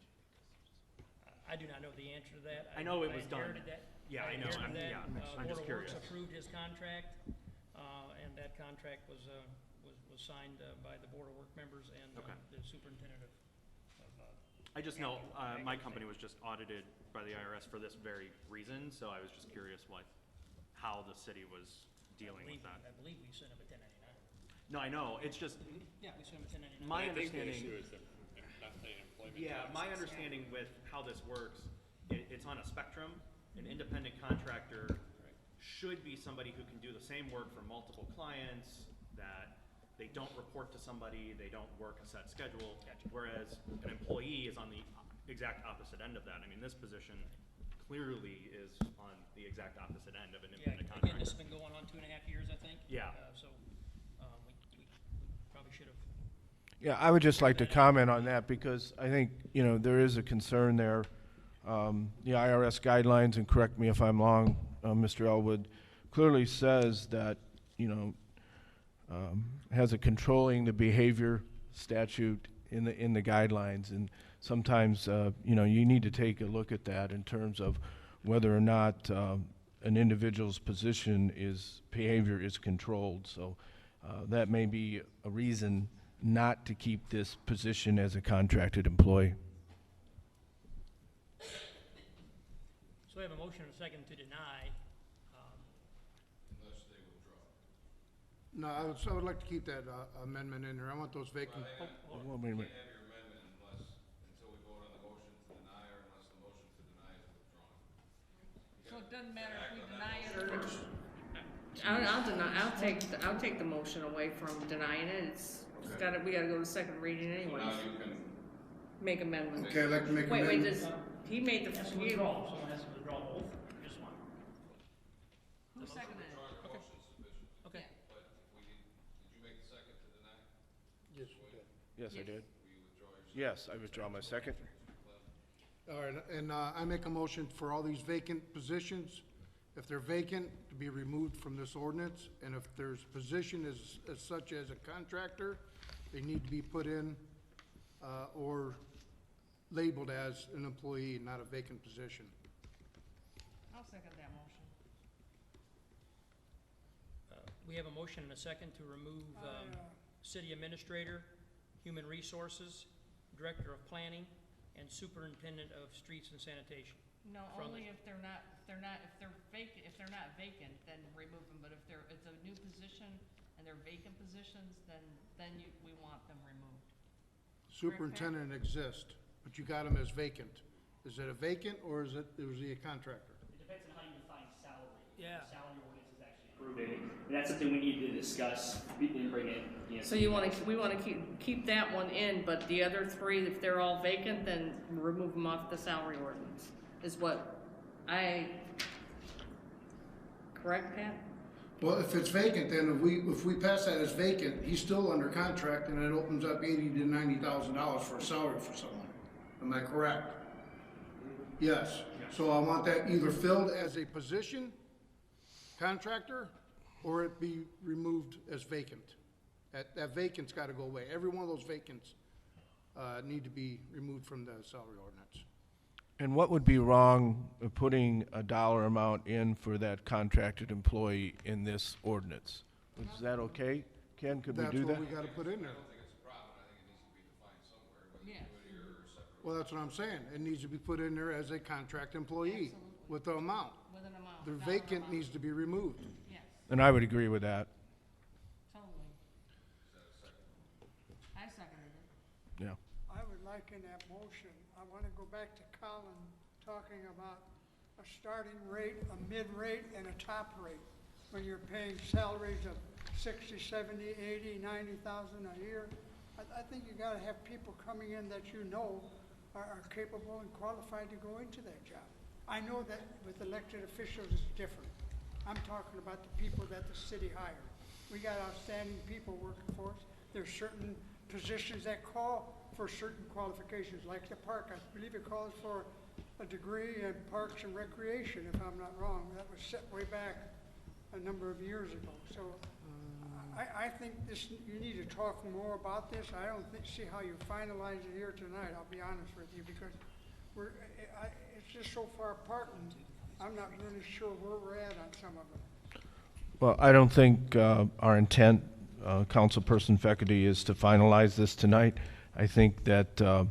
I do not know the answer to that. I know it was done. inherited that. Yeah, I know. inherited that. I'm just Board of Works curious. approved his contract, and that contract was signed by the Board of Work members and Okay. the superintendent of I just know, my company was just audited by the IRS for this very reason, so I was just curious how the city was dealing with that. I believe we sent him a 1099. No, I know, it's just, Yeah, we sent him a 1099. my I think the understanding. issue is the not paying employment Yeah, taxes. my understanding with how this works, it's on a spectrum. An independent contractor should be somebody who can do the same work for multiple clients, that they don't report to somebody, they don't work a set schedule. Whereas an employee is on the exact opposite end of that. I mean, this position clearly is on the exact opposite end of an Yeah, independent again, this contractor. has been going on 2.5 years, I think. Yeah. So, we probably should have. Yeah, I would just like to comment on that because I think, there is a concern there. The IRS guidelines, and correct me if I'm wrong, Mr. Elwood, clearly says that, has a controlling the behavior statute in the guidelines. And sometimes, you need to take a look at that in terms of whether or not an individual's behavior is controlled. So that may be a reason not to keep this position as a contracted employee. So we have a motion and a second to deny. Unless they withdraw. no, I would like to keep that amendment in there. I want those vacant. Well, wait a minute. You can't have your amendment until we vote on the motion to deny, or unless the motion to deny is withdrawn. So it doesn't matter if we deny it or. I'll take the motion away from denying it. We gotta go to second reading So anyways. now you can, Make amendments. Okay, I'd like to make Wait, amendment. he made the, Has to he, withdraw, someone has to withdraw both, or just one? who seconded it? withdrawing the motion sufficient, Okay. but did you make the second to deny? Yes, you did. Yes, I did. Will you withdraw your second? Yes, I withdraw my second. All right, and I make a motion for all these vacant positions, if they're vacant, to be removed from this ordinance, and if there's position as such as a contractor, they need to be put in, or labeled as an employee, not a vacant position. I'll second that motion. We have a motion and a second to remove city administrator, human resources, director of planning, and superintendent of streets and sanitation. No, From only if they're not vacant, then remove them, but if it's a new position and they're vacant positions, then we want them removed. Superintendent exists, but you got him as vacant. Is it a vacant, or is he a contractor? It depends on how you define salary. Yeah. The salary ordinance is actually approved, and that's something we need to discuss and bring it, So we wanna keep that one in, but the other three, if they're all vacant, then remove them off the salary ordinance, is what correct, Pat? Well, if it's vacant, then if we pass that as vacant, he's still under contract, and it opens up $80,000 to $90,000 for a salary for someone. Am I correct? Yes. Yes. So I want that either filled as a position, contractor, or it be removed as vacant. That vacant's gotta go away. Every one of those vacants, need to be removed from the salary ordinance. And what would be wrong of putting a dollar amount in for that contracted employee in this ordinance? Is that okay? Ken, could we do that? That's what we gotta put in there. Well, that's what I'm saying. It needs to be put in there as a contract employee with the amount. With an amount. The vacant needs to be removed. Yes, And I would agree with that, totally. I seconded it. yeah. I would like in that motion, I want to go back to Colin talking about a starting rate, a mid-rate, and a top rate. When you're paying salaries of 60, 70, 80, 90,000 a year, I think you gotta have people coming in that you know are capable and qualified to go into that job. I know that with elected officials it's different. I'm talking about the people that the city hired. We got outstanding people working for us. There's certain positions that call for certain qualifications, like the park. I believe it calls for a degree in parks and recreation, if I'm not wrong. That was set way back a number of years ago. So I think you need to talk more about this. I don't see how you finalize it here tonight, I'll be honest with you, because it's just so far apart, and I'm not really sure where we're at on some of them. Well, I don't think our intent, Councilperson Feckety, is to finalize this tonight. I think that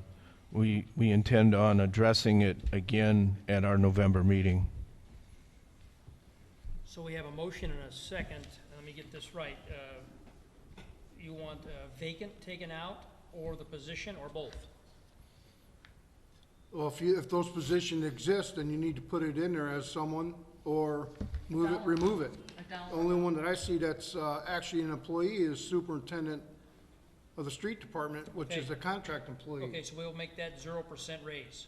we intend on addressing it again at our November meeting. So we have a motion and a second. Let me get this right. You want vacant taken out, or the position, or both? Well, if those positions exist, then you need to put it in there as someone, or move it, remove it. The only one that I see that's actually an employee is superintendent of the street department, which is a contract employee. Okay, so we'll make that 0% raise.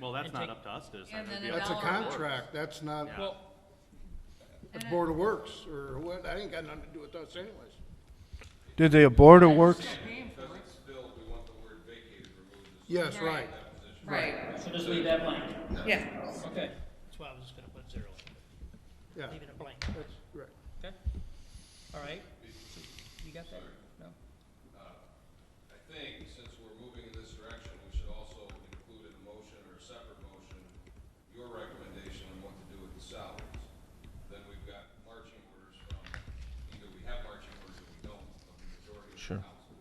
Well, that's And not take- up to us to decide. And That'd then be That's up a to the board. contract, that's not Yeah. Well, the Board of Works, or what, that ain't got nothing to do with us anyways. Did the Board of Works? Because it's filled, we want the word vacated removed. Yes, right. That position. Right, so just leave that blank. yeah. Okay, that's why I was just gonna put 0. Yeah, Leave it a blank. that's right. Okay? All right. So you got that? No? I think since we're moving in this direction, we should also include in a motion or a separate motion, your recommendation on what to do with the salaries. Then we've got marching orders from, either we have marching orders or we don't, of the majority of the Sure. council.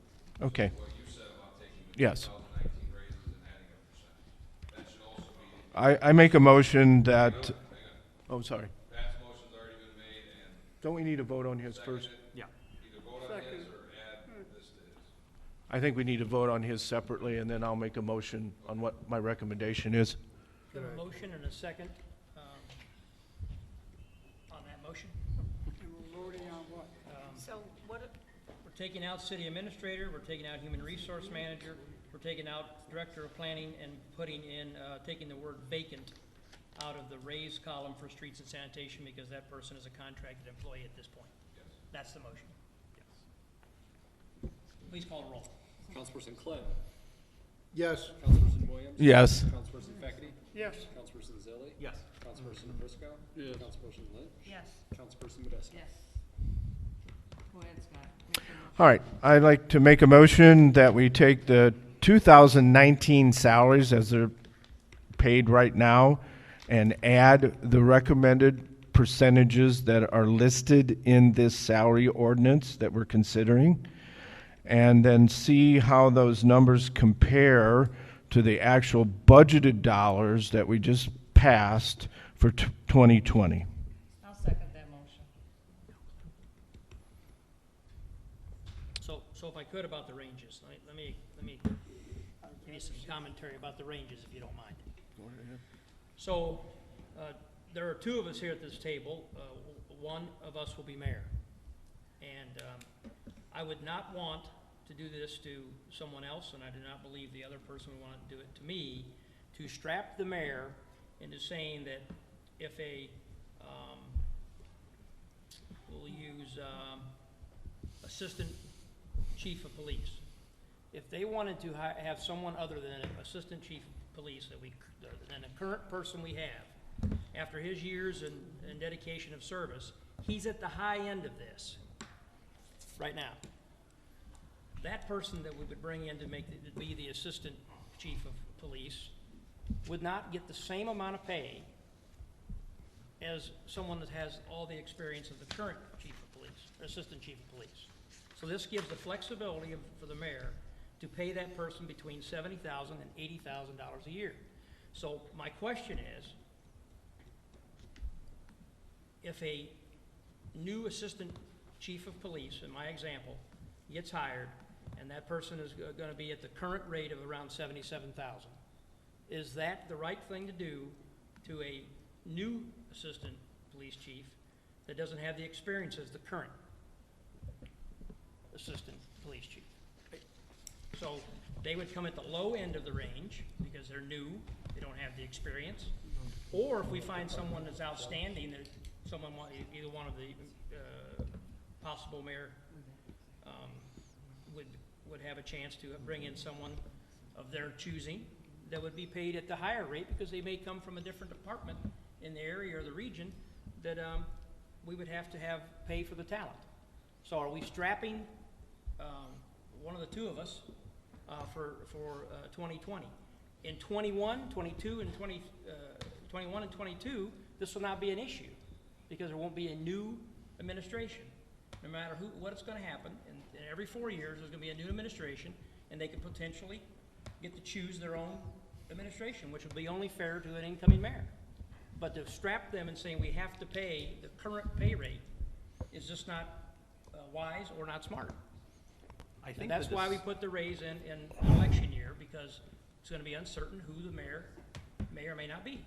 Okay. What you said about taking the Yes. 2019 raises and adding a percentage. That should also be, I make a motion that, hang on, oh, sorry. Pat's motion's already been made and Don't we need to vote on his first? Yeah. either vote on his or add this to his. I think we need to vote on his separately, and then I'll make a motion on what my recommendation is. We have a motion and a second on that motion. And we're voting on what? So what, We're taking out city administrator, we're taking out human resource manager, we're taking out director of planning, and putting in, taking the word vacant out of the raised column for streets and sanitation, because that person is a contracted employee at this point. Yes. That's the motion. Yes. Please call the roll. Councilperson Clint. Yes, Councilperson Williams. Yes. Councilperson Feckety. Yes. Councilperson Zilli. Yes. Councilperson Briscoe. Yes. Councilperson Lynch. Yes. Councilperson Modesto. Yes. Go ahead, Scott. Make your motion. All right, I'd like to make a motion that we take the 2019 salaries as they're paid right now and add the recommended percentages that are listed in this salary ordinance that we're considering, and then see how those numbers compare to the actual budgeted dollars that we just passed for 2020. I'll second that motion. So if I could about the ranges, let me give you some commentary about the ranges, if you don't mind. So, there are two of us here at this table. One of us will be mayor. And I would not want to do this to someone else, and I do not believe the other person would want to do it to me, to strap the mayor into saying that if we'll use assistant chief of police, if they wanted to have someone other than an assistant chief of police than the current person we have, after his years and dedication of service, he's at the high end of this right now. That person that we would bring in to be the assistant chief of police would not get the same amount of pay as someone that has all the experience of the current chief of police, or assistant chief of police. So this gives the flexibility for the mayor to pay that person between $70,000 and $80,000 a year. So my question is, if a new assistant chief of police, in my example, gets hired, and that person is gonna be at the current rate of around $77,000, is that the right thing to do to a new assistant police chief that doesn't have the experience as the current assistant police chief? So they would come at the low end of the range because they're new, they don't have the experience. Or if we find someone that's outstanding, that someone, either one of the possible mayor would have a chance to bring in someone of their choosing that would be paid at the higher rate because they may come from a different department in the area or the region that we would have to pay for the talent. So are we strapping one of the two of us for 2020? In 21, 22, and 21 and 22, this will not be an issue because there won't be a new administration. No matter what it's going to happen, and every 4 years there's going to be a new administration, and they could potentially get to choose their own administration, which would be only fair to an incoming mayor. But to strap them and saying we have to pay the current pay rate is just not wise or not smart. I think And that's why we put the raise in election year, because it's going to be uncertain who the mayor may or may not be.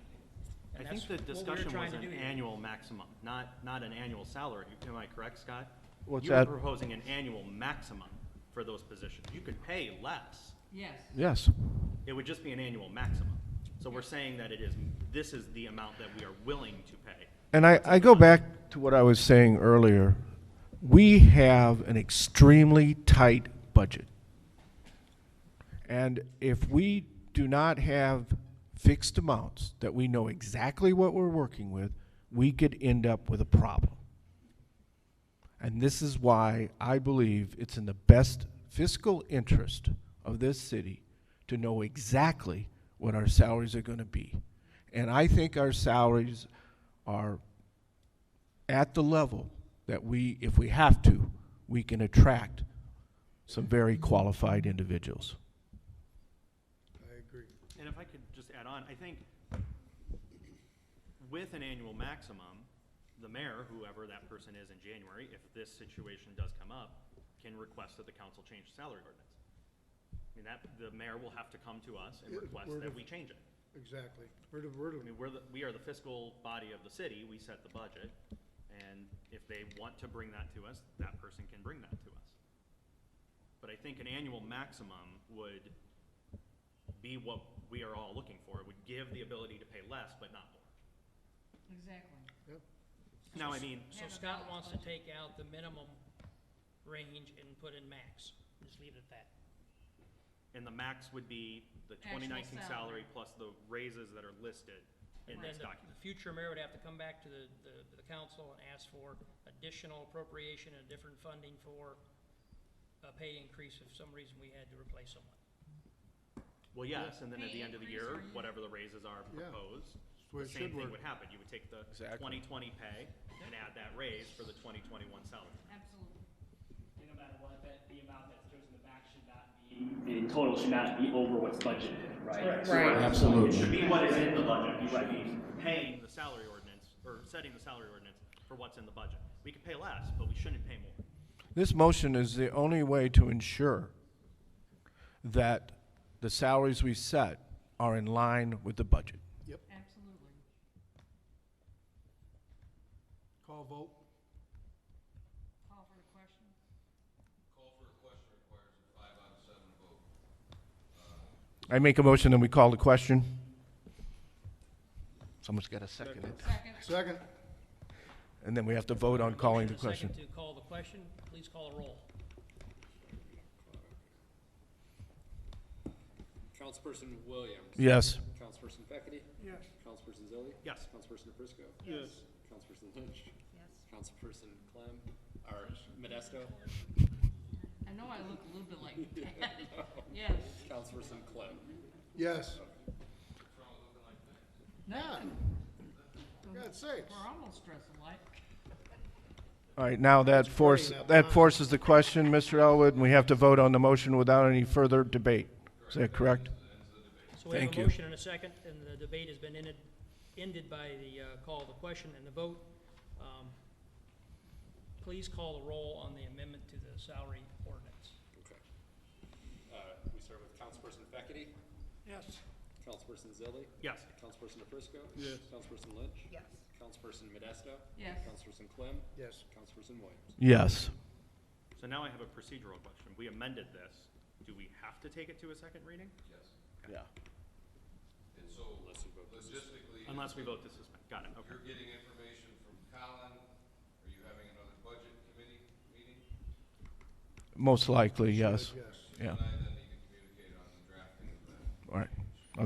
And I think the discussion was an annual maximum, not an annual salary. Am I correct, Scott? What's You that? were proposing an annual maximum for those positions. You could pay less. Yes. Yes. It would just be an annual maximum. So we're saying that this is the amount that we are willing to pay. And I go back to what I was saying earlier. We have an extremely tight budget. And if we do not have fixed amounts that we know exactly what we're working with, we could end up with a problem. And this is why I believe it's in the best fiscal interest of this city to know exactly what our salaries are going to be. And I think our salaries are at the level that we, if we have to, we can attract some very qualified individuals. I agree. And if I could just add on, I think with an annual maximum, the mayor, whoever that person is in January, if this situation does come up, can request that the council change the salary ordinance. I mean, the mayor will have to come to us and request that we change it. Exactly. I mean, we are the fiscal body of the city, we set the budget, and if they want to bring that to us, that person can bring that to us. But I think an annual maximum would be what we are all looking for. It would give the ability to pay less, but not more. Exactly. Yep. Now, I mean, So Scott wants to take out the minimum range and put in max. Just leave it at that. and the max would be the Actual 2019 salary. salary plus the raises that are listed in And then this the document. future mayor would have to come back to the council and ask for additional appropriation and different funding for a pay increase if some reason we had to replace someone. Well, yes, and then at Pay the end of the increase year, or you- whatever the raises are Yeah. proposed, That's the way the it same should thing work. would happen. You would take the Exactly. 2020 pay and add that raise for the 2021 salary. Absolutely. No matter what, that the amount that's chosen the back should not be, in total, should not be over what's budgeted, right? Correct. Right. Absolutely. It should be what is in the budget. You should be paying the salary ordinance, or setting the salary ordinance for what's in the budget. We could pay less, but we shouldn't pay more. This motion is the only way to ensure that the salaries we set are in line with the budget. Absolutely. Call vote. Call for the question. Call for a question requires a 5 out of 7 vote. I make a motion and we call the question. Someone's got to second it. Second. Second. And then we have to vote on calling the Motion and a question. second to call the question, please call a roll. Councilperson Williams. Yes. Councilperson Feckity. Yes. Councilperson Zilli. Yes. Councilperson Prisco. Yes. Councilperson Lynch. Yes. Councilperson Clem, or Modesto. I know I look a little bit like Dad. Yes. Councilperson Clem. Yes. No, God's sakes. we're almost dressed alike. All right, now that forces the question, Mr. Elwood, and we have to vote on the motion without any further debate. Is that correct? So we have Thank a you. motion and a second, and the debate has been ended by the call of the question and the vote. Please call the roll on the amendment to the salary ordinance. Okay. We start with Councilperson Feckity. Yes. Councilperson Zilli. Yes. Councilperson Prisco. Yes. Councilperson Lynch. Yes. Councilperson Modesto. Yes. Councilperson Clem. Yes. Councilperson Williams. Yes. So now I have a procedural question. We amended this. Do we have to take it to a second reading? Yes. Yeah. And so logistically. Unless we vote to suspend. Got it, okay. You're getting information from Colin. Are you having another budget committee meeting? Most likely, yes. Yes. Yeah. And I then need to communicate on the drafting of that. All right.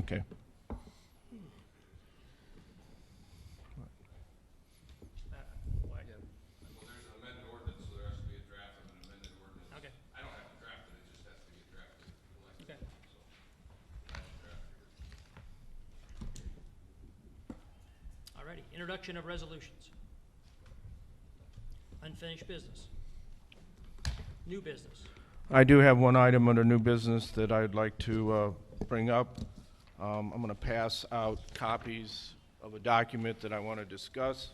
Okay. Why? Well, there's an amended ordinance, so there has to be a draft of an amended ordinance. Okay. I don't have to draft it, it just has to get drafted collectively. Okay. So, I have to draft it. Alrighty, introduction of resolutions. Unfinished business. New business. I do have one item under new business that I'd like to bring up. I'm going to pass out copies of a document that I want to discuss.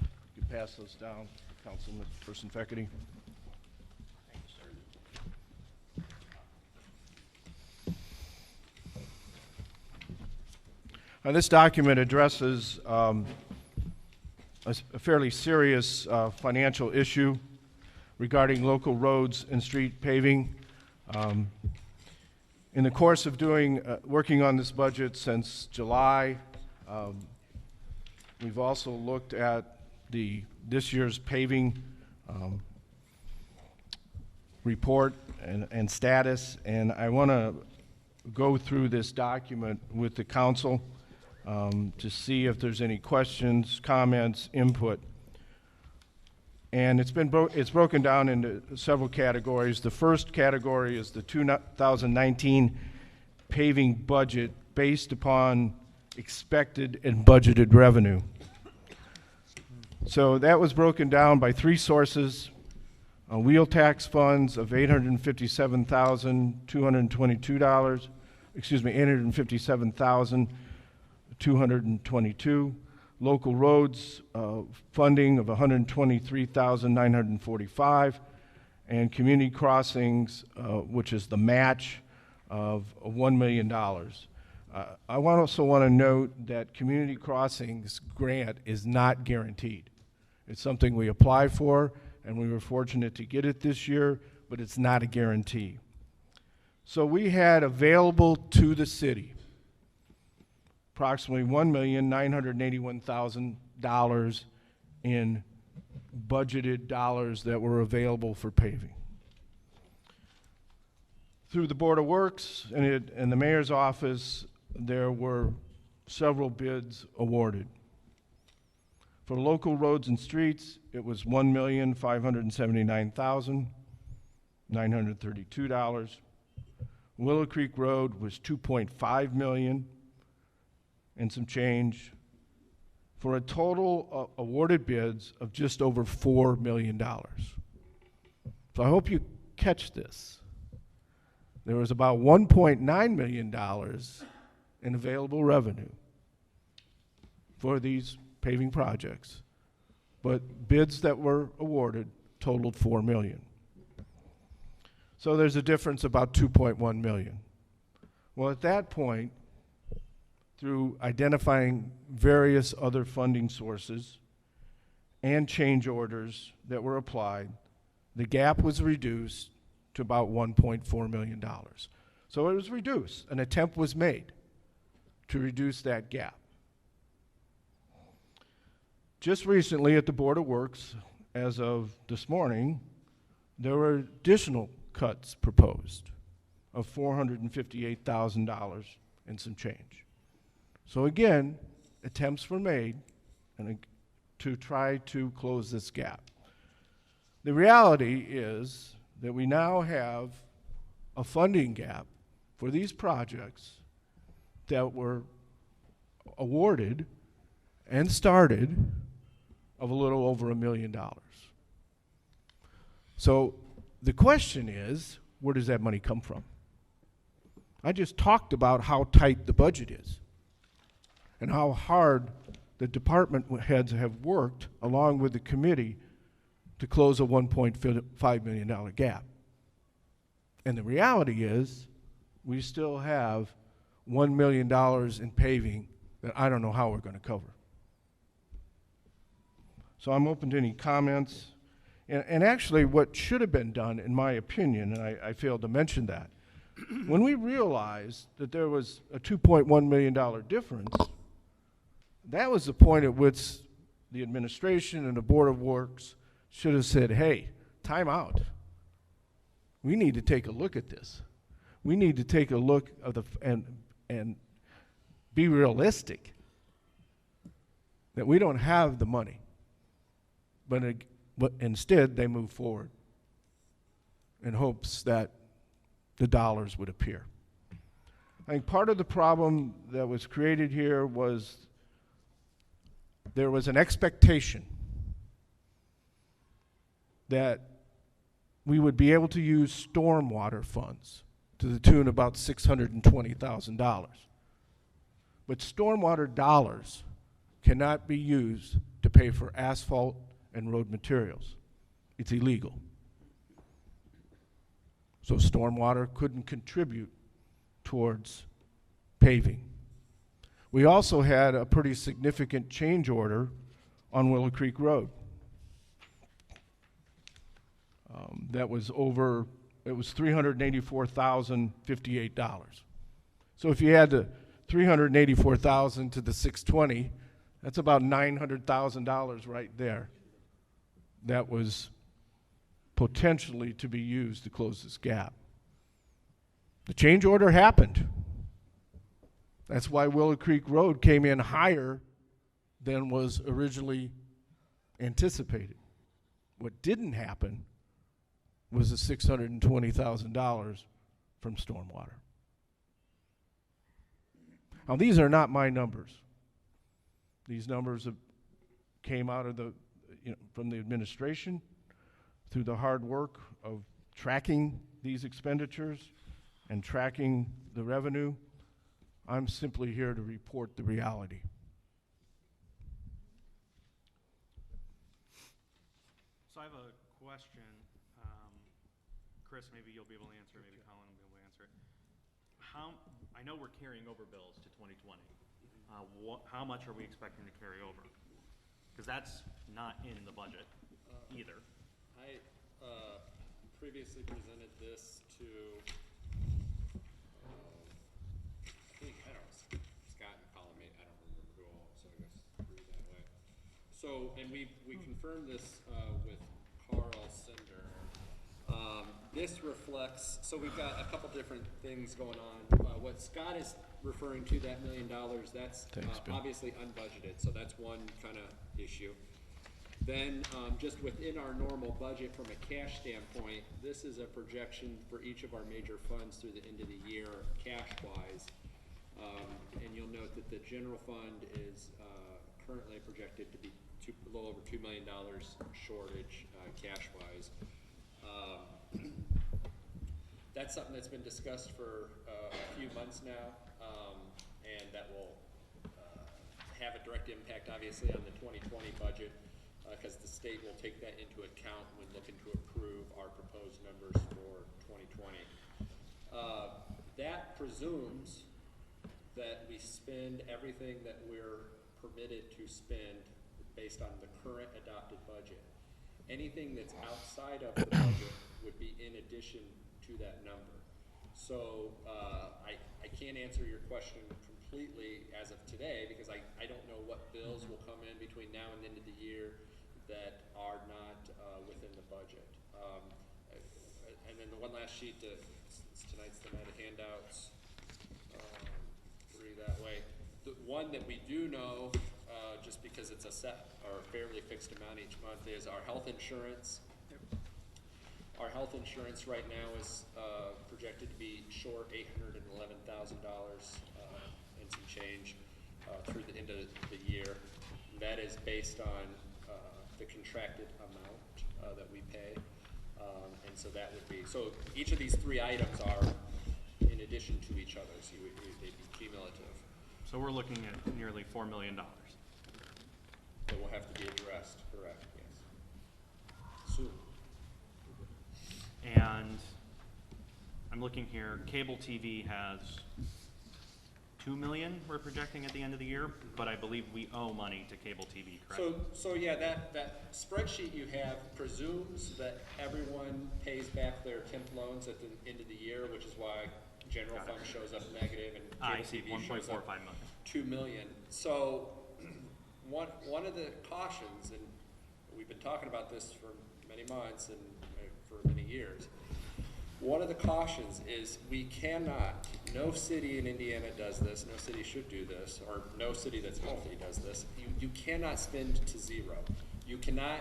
You can pass those down, Councilperson Feckity. Thank you, sir. This document addresses a fairly serious financial issue regarding local roads and street paving. In the course of working on this budget since July, we've also looked at this year's paving report and status, and I want to go through this document with the council to see if there's any questions, comments, input. And it's broken down into several categories. The first category is the 2019 paving budget based upon expected and budgeted revenue. So that was broken down by three sources: wheel tax funds of $857,222. Excuse me, $857,222. Local roads funding of $123,945, and community crossings, which is the match, of $1 million. I also want to note that community crossings grant is not guaranteed. It's something we apply for, and we were fortunate to get it this year, but it's not a guarantee. So we had available to the city approximately $1,981,000 in budgeted dollars that were available for paving. Through the Board of Works and the Mayor's office, there were several bids awarded. For local roads and streets, it was $1,579,932. Willow Creek Road was $2.5 million and some change, for a total awarded bids of just over $4 million. So I hope you catch this. There was about $1.9 million in available revenue for these paving projects, but bids that were awarded totaled $4 million. So there's a difference about $2.1 million. Well, at that point, through identifying various other funding sources and change orders that were applied, the gap was reduced to about $1.4 million. So it was reduced. An attempt was made to reduce that gap. Just recently at the Board of Works, as of this morning, there were additional cuts proposed of $458,000 and some change. So again, attempts were made to try to close this gap. The reality is that we now have a funding gap for these projects that were awarded and started of a little over $1 million. So the question is, where does that money come from? I just talked about how tight the budget is and how hard the department heads have worked along with the committee to close a $1.5 million gap. And the reality is, we still have $1 million in paving that I don't know how we're going to cover. So I'm open to any comments. And actually, what should have been done, in my opinion, and I failed to mention that, when we realized that there was a $2.1 million difference, that was the point at which the administration and the Board of Works should have said, hey, time out. We need to take a look at this. We need to take a look at and be realistic that we don't have the money. But instead, they move forward in hopes that the dollars would appear. I think part of the problem that was created here was there was an expectation that we would be able to use stormwater funds to the tune of about $620,000. But stormwater dollars cannot be used to pay for asphalt and road materials. It's illegal. So stormwater couldn't contribute towards paving. We also had a pretty significant change order on Willow Creek Road. That was over, it was $384,058. So if you add the $384,000 to the $620, that's about $900,000 right there. That was potentially to be used to close this gap. The change order happened. That's why Willow Creek Road came in higher than was originally anticipated. What didn't happen was the $620,000 from stormwater. Now, these are not my numbers. These numbers came out of from the administration through the hard work of tracking these expenditures and tracking the revenue. I'm simply here to report the reality. So I have a question. Chris, maybe you'll be able to answer, maybe Colin will be able to answer it. I know we're carrying over bills to 2020. How much are we expecting to carry over? Because that's not in the budget either. I previously presented this to, I think, I don't know, Scott and Colin, I don't remember who all, so I guess through that way. So, and we confirmed this with Carl Cinder. This reflects, so we've got a couple different things going on. What Scott is referring to, that $1 million, that's obviously unbudgeted, so that's one kind of issue. Then just within our normal budget from a cash standpoint, this is a projection for each of our major funds through the end of the year, cash-wise. And you'll note that the general fund is currently projected to be a little over $2 million shortage cash-wise. That's something that's been discussed for a few months now, and that will have a direct impact, obviously, on the 2020 budget, because the state will take that into account when looking to approve our proposed numbers for 2020. That presumes that we spend everything that we're permitted to spend based on the current adopted budget. Anything that's outside of the budget would be in addition to that number. So I can't answer your question completely as of today because I don't know what bills will come in between now and the end of the year that are not within the budget. And then the one last sheet to tonight's the night of handouts. Three that way. The one that we do know, just because it's a set or fairly fixed amount each month, is our health insurance. Our health insurance right now is projected to be short $811,000 and some change through the end of the year. That is based on the contracted amount that we pay. And so that would be, so each of these three items are in addition to each other, so they'd be cumulative. So we're looking at nearly $4 million. That will have to be addressed, correct, yes. Soon. And I'm looking here, cable TV has 2 million we're projecting at the end of the year, but I believe we owe money to cable TV, correct? So yeah, that spreadsheet you have presumes that everyone pays back their temp loans at the end of the year, which is why general fund shows up negative and I cable see, TV shows up 1.45 million. 2 million. So one of the cautions, and we've been talking about this for many months and for many years, one of the cautions is we cannot, no city in Indiana does this, no city should do this, or no city that's healthy does this. You cannot spend to zero. You cannot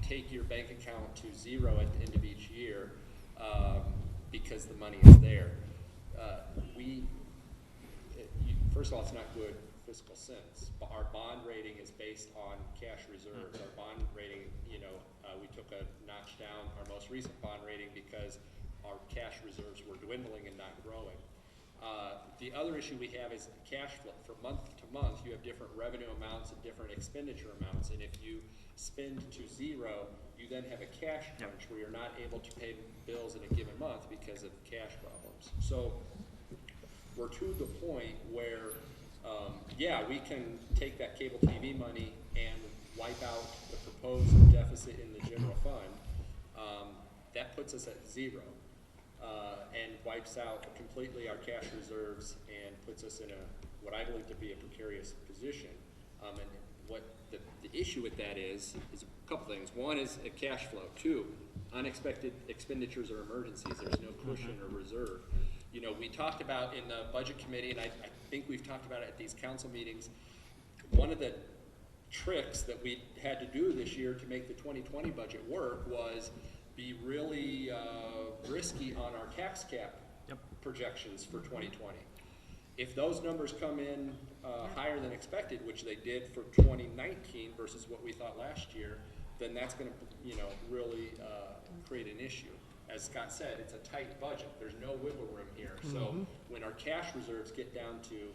take your bank account to zero at the end of each year because the money is there. First of all, it's not good fiscal sense. Our bond rating is based on cash reserves. Our bond rating, we took a notch down our most recent bond rating because our cash reserves were dwindling and not growing. The other issue we have is cash flow. From month to month, you have different revenue amounts and different expenditure amounts, and if you spend to zero, you then have a cash crunch where you're not able to pay bills in a given month because of cash problems. So we're to the point where, yeah, we can take that cable TV money and wipe out the proposed deficit in the general fund. That puts us at zero and wipes out completely our cash reserves and puts us in what I believe to be a precarious position. And what the issue with that is a couple things. One is a cash flow. Two, unexpected expenditures or emergencies. There's no cushion or reserve. We talked about in the budget committee, and I think we've talked about it at these council meetings, one of the tricks that we had to do this year to make the 2020 budget work was be really risky on our tax cap projections for 2020. If those numbers come in higher than expected, which they did for 2019 versus what we thought last year, then that's going to really create an issue. As Scott said, it's a tight budget. There's no wiggle room here. So when our cash reserves get down to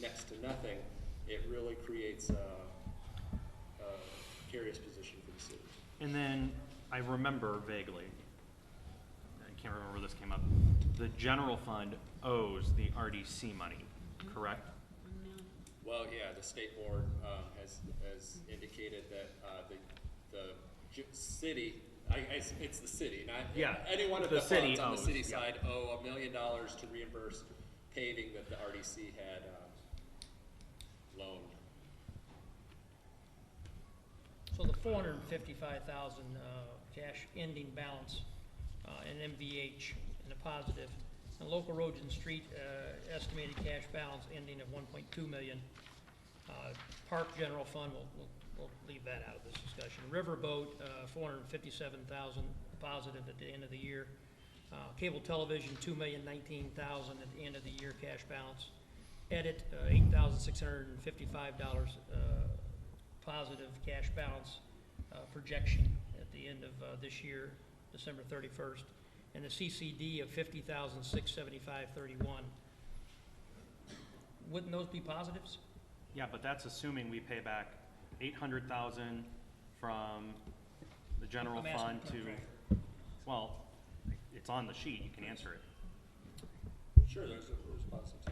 next to nothing, it really creates a precarious position for the city. And then I remember vaguely, I can't remember where this came up, the general fund owes the RDC money, correct? Well, yeah, the state board has indicated that the city, it's the city, not any one of the funds on the city side owe $1 million to reimburse paving that the RDC had loaned. So the 455,000 cash ending balance in MVH in the positive, and local roads and street estimated cash balance ending at 1.2 million. Park general fund, we'll leave that out of this discussion. Riverboat, 457,000 positive at the end of the year. Cable television, 2,019,000 at the end of the year cash balance. Edit, $8,655 positive cash balance projection at the end of this year, December 31st. And the CCD of $50,675.31. Wouldn't those be positives? Yeah, but that's assuming we pay back 800,000 from the general fund to, well, it's on the sheet, you can answer it. Sure, there's positives.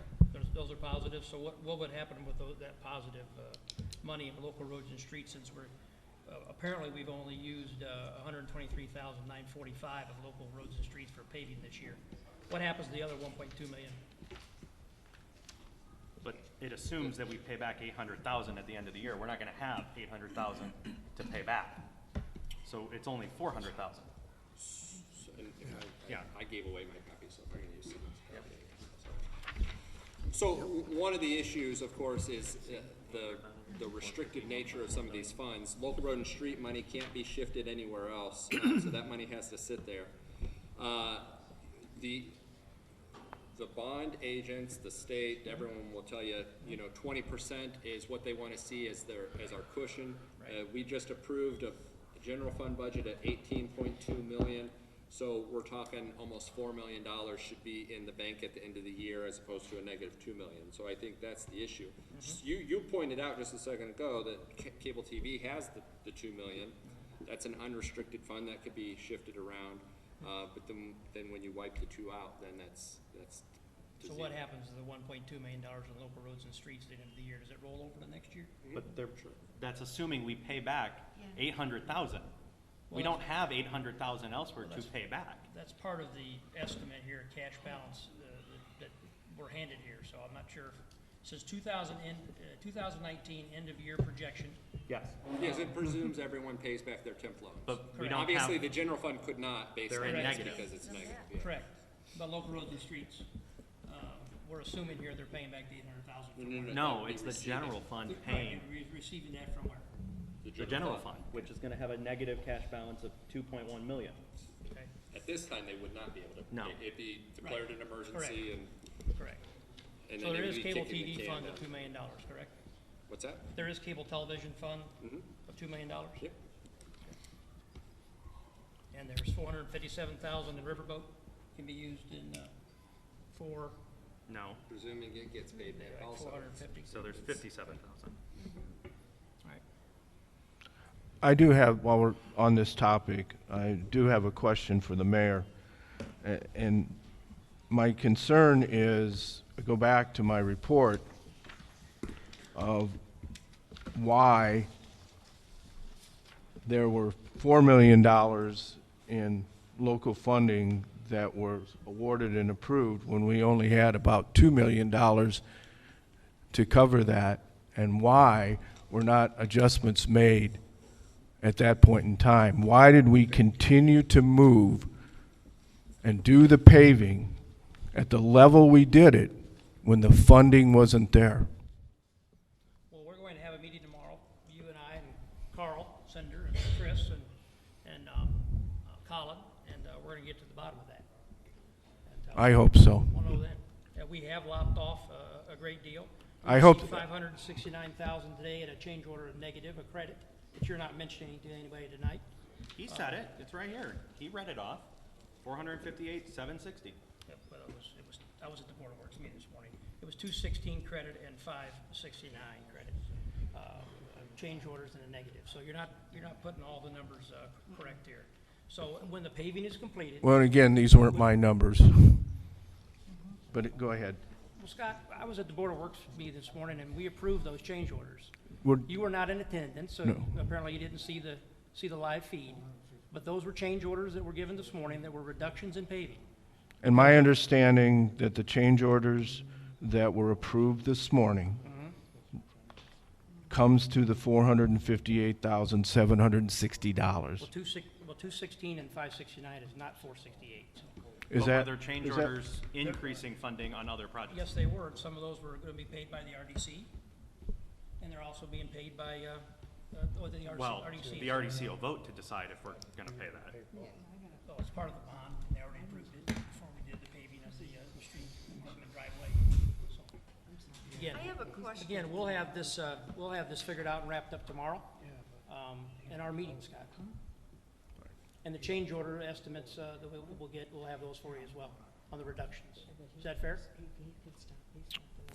Those are positives. So what would happen with that positive money in local roads and streets, since we're apparently we've only used 123,945 of local roads and streets for paving this year? What happens to the other 1.2 million? But it assumes that we pay back 800,000 at the end of the year. We're not going to have 800,000 to pay back. So it's only 400,000. And I gave away my copy, so if I'm gonna use someone's copy. So one of the issues, of course, is the restricted nature of some of these funds. Local road and street money can't be shifted anywhere else, so that money has to sit there. The bond agents, the state, everyone will tell you, 20% is what they want to see as our cushion. We just approved a general fund budget at 18.2 million. So we're talking almost $4 million should be in the bank at the end of the year as opposed to a negative $2 million. So I think that's the issue. You pointed out just a second ago that cable TV has the $2 million. That's an unrestricted fund that could be shifted around. But then when you wipe the two out, then that's So what happens to the $1.2 million in local roads and streets at the end of the year? Does it roll over to next year? But that's assuming we pay back 800,000. We don't have 800,000 elsewhere to pay back. That's part of the estimate here, cash balance that we're handed here. So I'm not sure. It says 2019 end of year projection. Yes. Yes, it presumes everyone pays back their temp loans. But we don't Obviously, have, the general fund could not based They're on in this negative. because it's negative. Yeah. Correct. But local roads and streets, we're assuming here they're paying back the 800,000. no, it's the general fund paying Receiving that from where? the general fund, which is gonna have a negative cash balance of 2.1 million. Okay. At this time, they would not be able to. No. It'd be declared an emergency and. Correct. And So then there it is would be cable kicking the TV can fund down. of $2 million, correct? What's that? There is cable television fund of $2 million? Yep. And there's 457,000 in Riverboat can be used in, for, No, Presuming it gets paid back also. 450. so there's 57,000. Right. I do have, while we're on this topic, I do have a question for the mayor. And my concern is, I go back to my report of why there were $4 million in local funding that was awarded and approved when we only had about $2 million to cover that, and why were not adjustments made at that point in time? Why did we continue to move and do the paving at the level we did it when the funding wasn't there? Well, we're going to have a meeting tomorrow, you and I and Carl, Senator, and Chris, and Colin, and we're going to get to the bottom of that. And, I hope so. We'll know then. We have lopped off a great deal. I hope- 569,000 today at a change order of negative, a credit that you're not mentioning to anybody tonight. He said it, it's right here. He read it off. 458,760. Yep, but I was at the Board of Works meeting this morning. It was 216 credit and 569 credit. Change orders in a negative. So you're not putting all the numbers correct here. So when the paving is completed. Well, again, these weren't my numbers. But go ahead. Well, Scott, I was at the Board of Works meeting this morning, and we approved those change orders. You were not in attendance, so No. apparently you didn't see the live feed. But those were change orders that were given this morning that were reductions in paving. And my understanding that the change orders that were approved this morning comes to the $458,760. Well, 216 and 569 is not 468. So. Is But that? were there change is that- orders increasing funding on other projects? Yes, they were. Some of those were going to be paid by the RDC, and they're also being paid by the RDC. Well, the RDC will vote to decide if we're gonna pay that. So it's part of the bond, and they already approved it before we did the paving of the street and driveway. So, again, I have a question. Again, we'll have this figured out and wrapped up tomorrow, in our meeting, Scott. And the change order estimates, that we'll have those for you as well, on the reductions. Is that fair?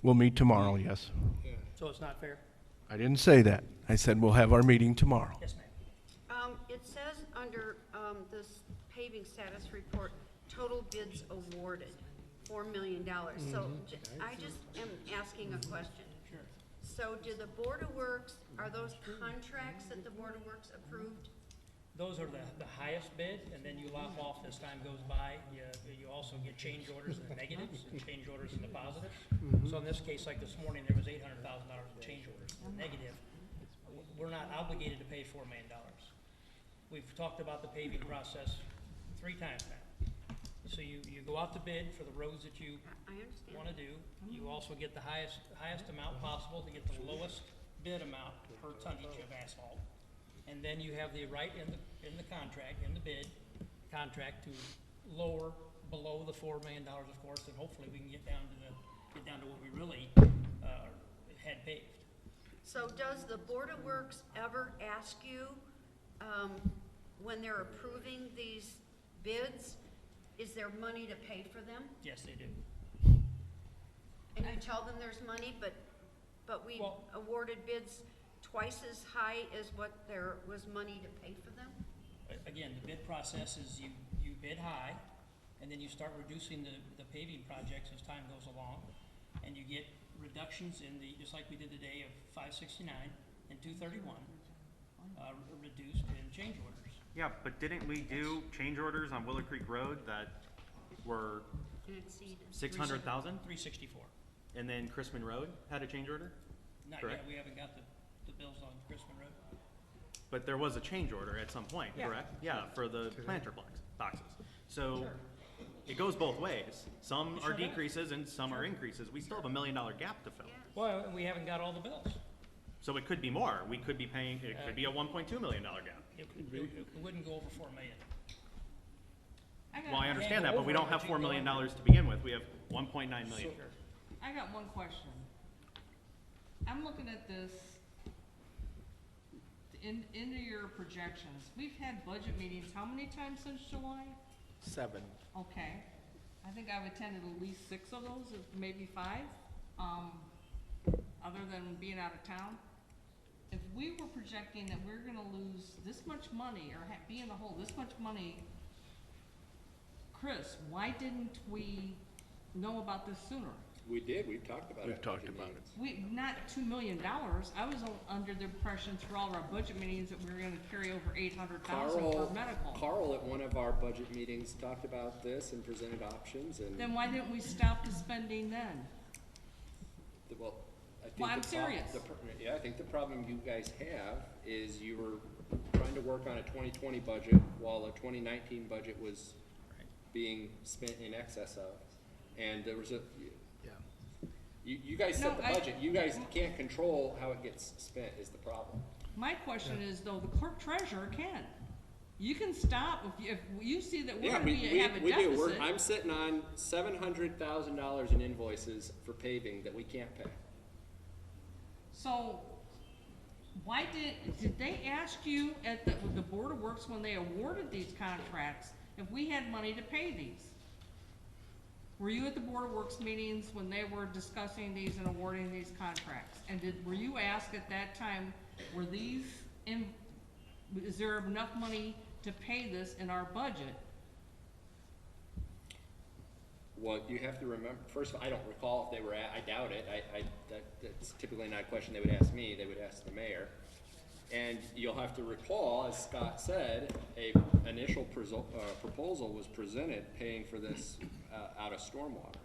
We'll meet tomorrow, yes. So it's not fair? I didn't say that. I said we'll have our meeting tomorrow. Yes, ma'am. It says under this paving status report, total bids awarded, $4 million. So I just am asking a question. Sure. So do the Board of Works, are those contracts that the Board of Works approved? Those are the highest bid, and then you lop off as time goes by. You also get change orders in the negatives and change orders in the positives. So in this case, like this morning, there was $800,000 in change orders in the negative. We're not obligated to pay $4 million. We've talked about the paving process 3 times now. So you go out to bid for the roads that you I understand. wanna do. You also get the highest amount possible to get the lowest bid amount per tonnage of asphalt. And then you have the right in the contract, in the bid contract to lower below the $4 million, of course, and hopefully we can get down to what we really, had paved. So does the Board of Works ever ask you, when they're approving these bids, is there money to pay for them? Yes, they do. And you tell them there's money, but we Well- awarded bids twice as high as what there was money to pay for them? Again, the bid process is you bid high, and then you start reducing the paving projects as time goes along, and you get reductions in the, just like we did today, of 569 and 231, reduced in change orders. Yeah, but didn't we do change orders on Willow Creek Road that were And exceed 600,000? 364. And then Chrisman Road had a change order? Not Correct. yet, we haven't got the bills on Crispin Road. But there was a change order at some point, Yeah. correct? Yeah, for the planter boxes. So it goes both ways. Some It are sure does. decreases and some are increases. We still have $1 million gap to fill. Well, and we haven't got all the bills. So it could be more. We could be paying, it could be a $1.2 million gap. It wouldn't go over 4 million. Well, I understand Can't that, go but we over don't it, have but $4 you million go over to begin with. We have 1.9 million. I got one question. I'm looking at this, into your projections. We've had budget meetings how many times since July? 7. Okay. I think I've attended at least 6 of those, if maybe 5, other than being out of town. If we were projecting that we're gonna lose this much money, or be in the hole this much money, Chris, why didn't we know about this sooner? We did, we've talked about it. We've talked about it. Not $2 million. I was under the impression through all of our budget meetings that we were gonna carry over 800,000 for medical. Carl at one of our budget meetings talked about this and presented options and. Then why didn't we stop the spending then? Well, I think. Well, I'm the prob- serious. Yeah, I think the problem you guys have is you were trying to work on a 2020 budget while a 2019 budget was being spent in excess of. And there was you guys set the budget, you guys can't control how it gets spent is the problem. My question is though, the clerk treasurer can. You can stop if you see that we're Yeah, gonna have a we do. deficit. I'm sitting on $700,000 in invoices for paving that we can't pay. So, why did they ask you at the Board of Works when they awarded these contracts if we had money to pay these? Were you at the Board of Works meetings when they were discussing these and awarding these contracts? And were you asked at that time, is there enough money to pay this in our budget? Well, you have to remember, first of all, I don't recall if they were I doubt it. That's typically not a question they would ask me, they would ask the mayor. And you'll have to recall, as Scott said, a initial proposal was presented paying for this out of stormwater.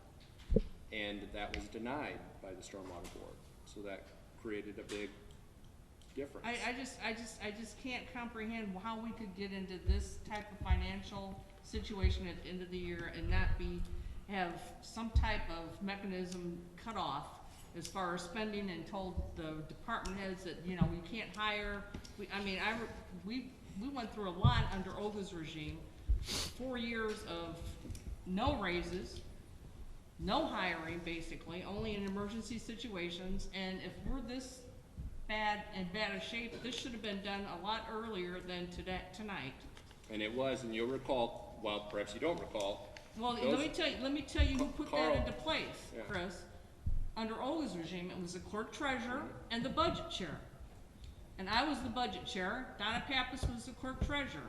And that was denied by the stormwater board. So that created a big difference. I just can't comprehend how we could get into this type of financial situation at the end of the year and not have some type of mechanism cut off as far as spending and told the department heads that, we can't hire. We went through a lot under Olga's regime, 4 years of no raises, no hiring basically, only in emergency situations, and if we're this bad a shape, this should have been done a lot earlier than tonight. And it was, and you'll recall, well, perhaps you don't recall. Well, let me tell you who put Carl. that into place, Yeah. Chris. Under Olga's regime, it was the clerk treasurer and the budget chair. And I was the budget chair, Donna Pappas was the clerk treasurer.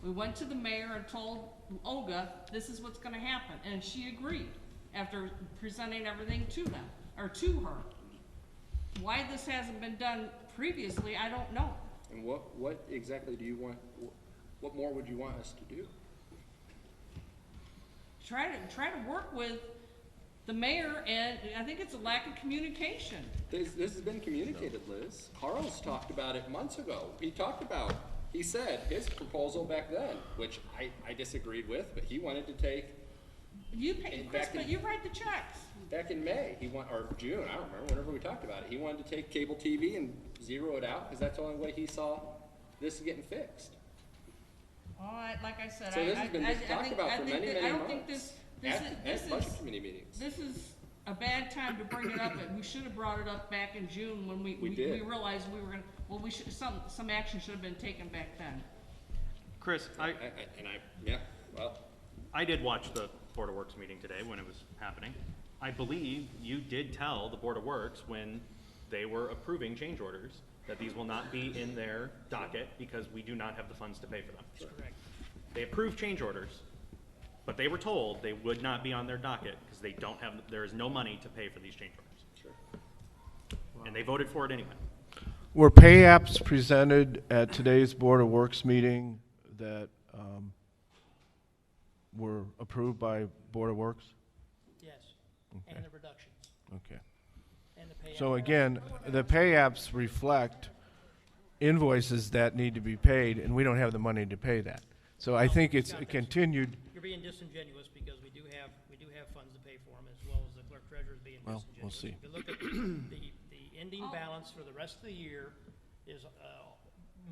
We went to the mayor and told Olga, this is what's gonna happen, and she agreed after presenting everything to them, or to her. Why this hasn't been done previously, I don't know. And what exactly do you want, what more would you want us to do? Try to work with the mayor, and I think it's a lack of communication. This has been communicated, Liz. Carl's talked about it months ago. He said his proposal back then, which I disagreed with, but he wanted to take You pay, And Chris, back in- but you write the checks. Back in May, or June, I don't remember, whenever we talked about it, he wanted to take cable TV and zero it out, because that's the only way he saw this getting fixed. All right, like I said, So this has been talked about for many, many I don't think months. this At budget committee meetings. This is a bad time to bring it up, and we should have brought it up back in June when we did. realized we were gonna, well, we should, some action should have been taken back then. Chris, Well, I did watch the Board of Works meeting today when it was happening. I believe you did tell the Board of Works when they were approving change orders that these will not be in their docket because we do not have the funds to pay for them. That's correct. They approved change orders, but they were told they would not be on their docket because they don't have, there is no money to pay for these change orders. sure. And they voted for it anyway. Were pay apps presented at today's Board of Works meeting that were approved by Board of Works? Yes, Okay. and the reductions, Okay. and the pay. So again, the pay apps reflect invoices that need to be paid, and we don't have the money to pay that. So I think it's a continued, You're being disingenuous because we do have funds to pay for them, as well as the clerk treasurer is being Well, disingenuous. we'll see. If you look at the ending balance for the rest of the year is,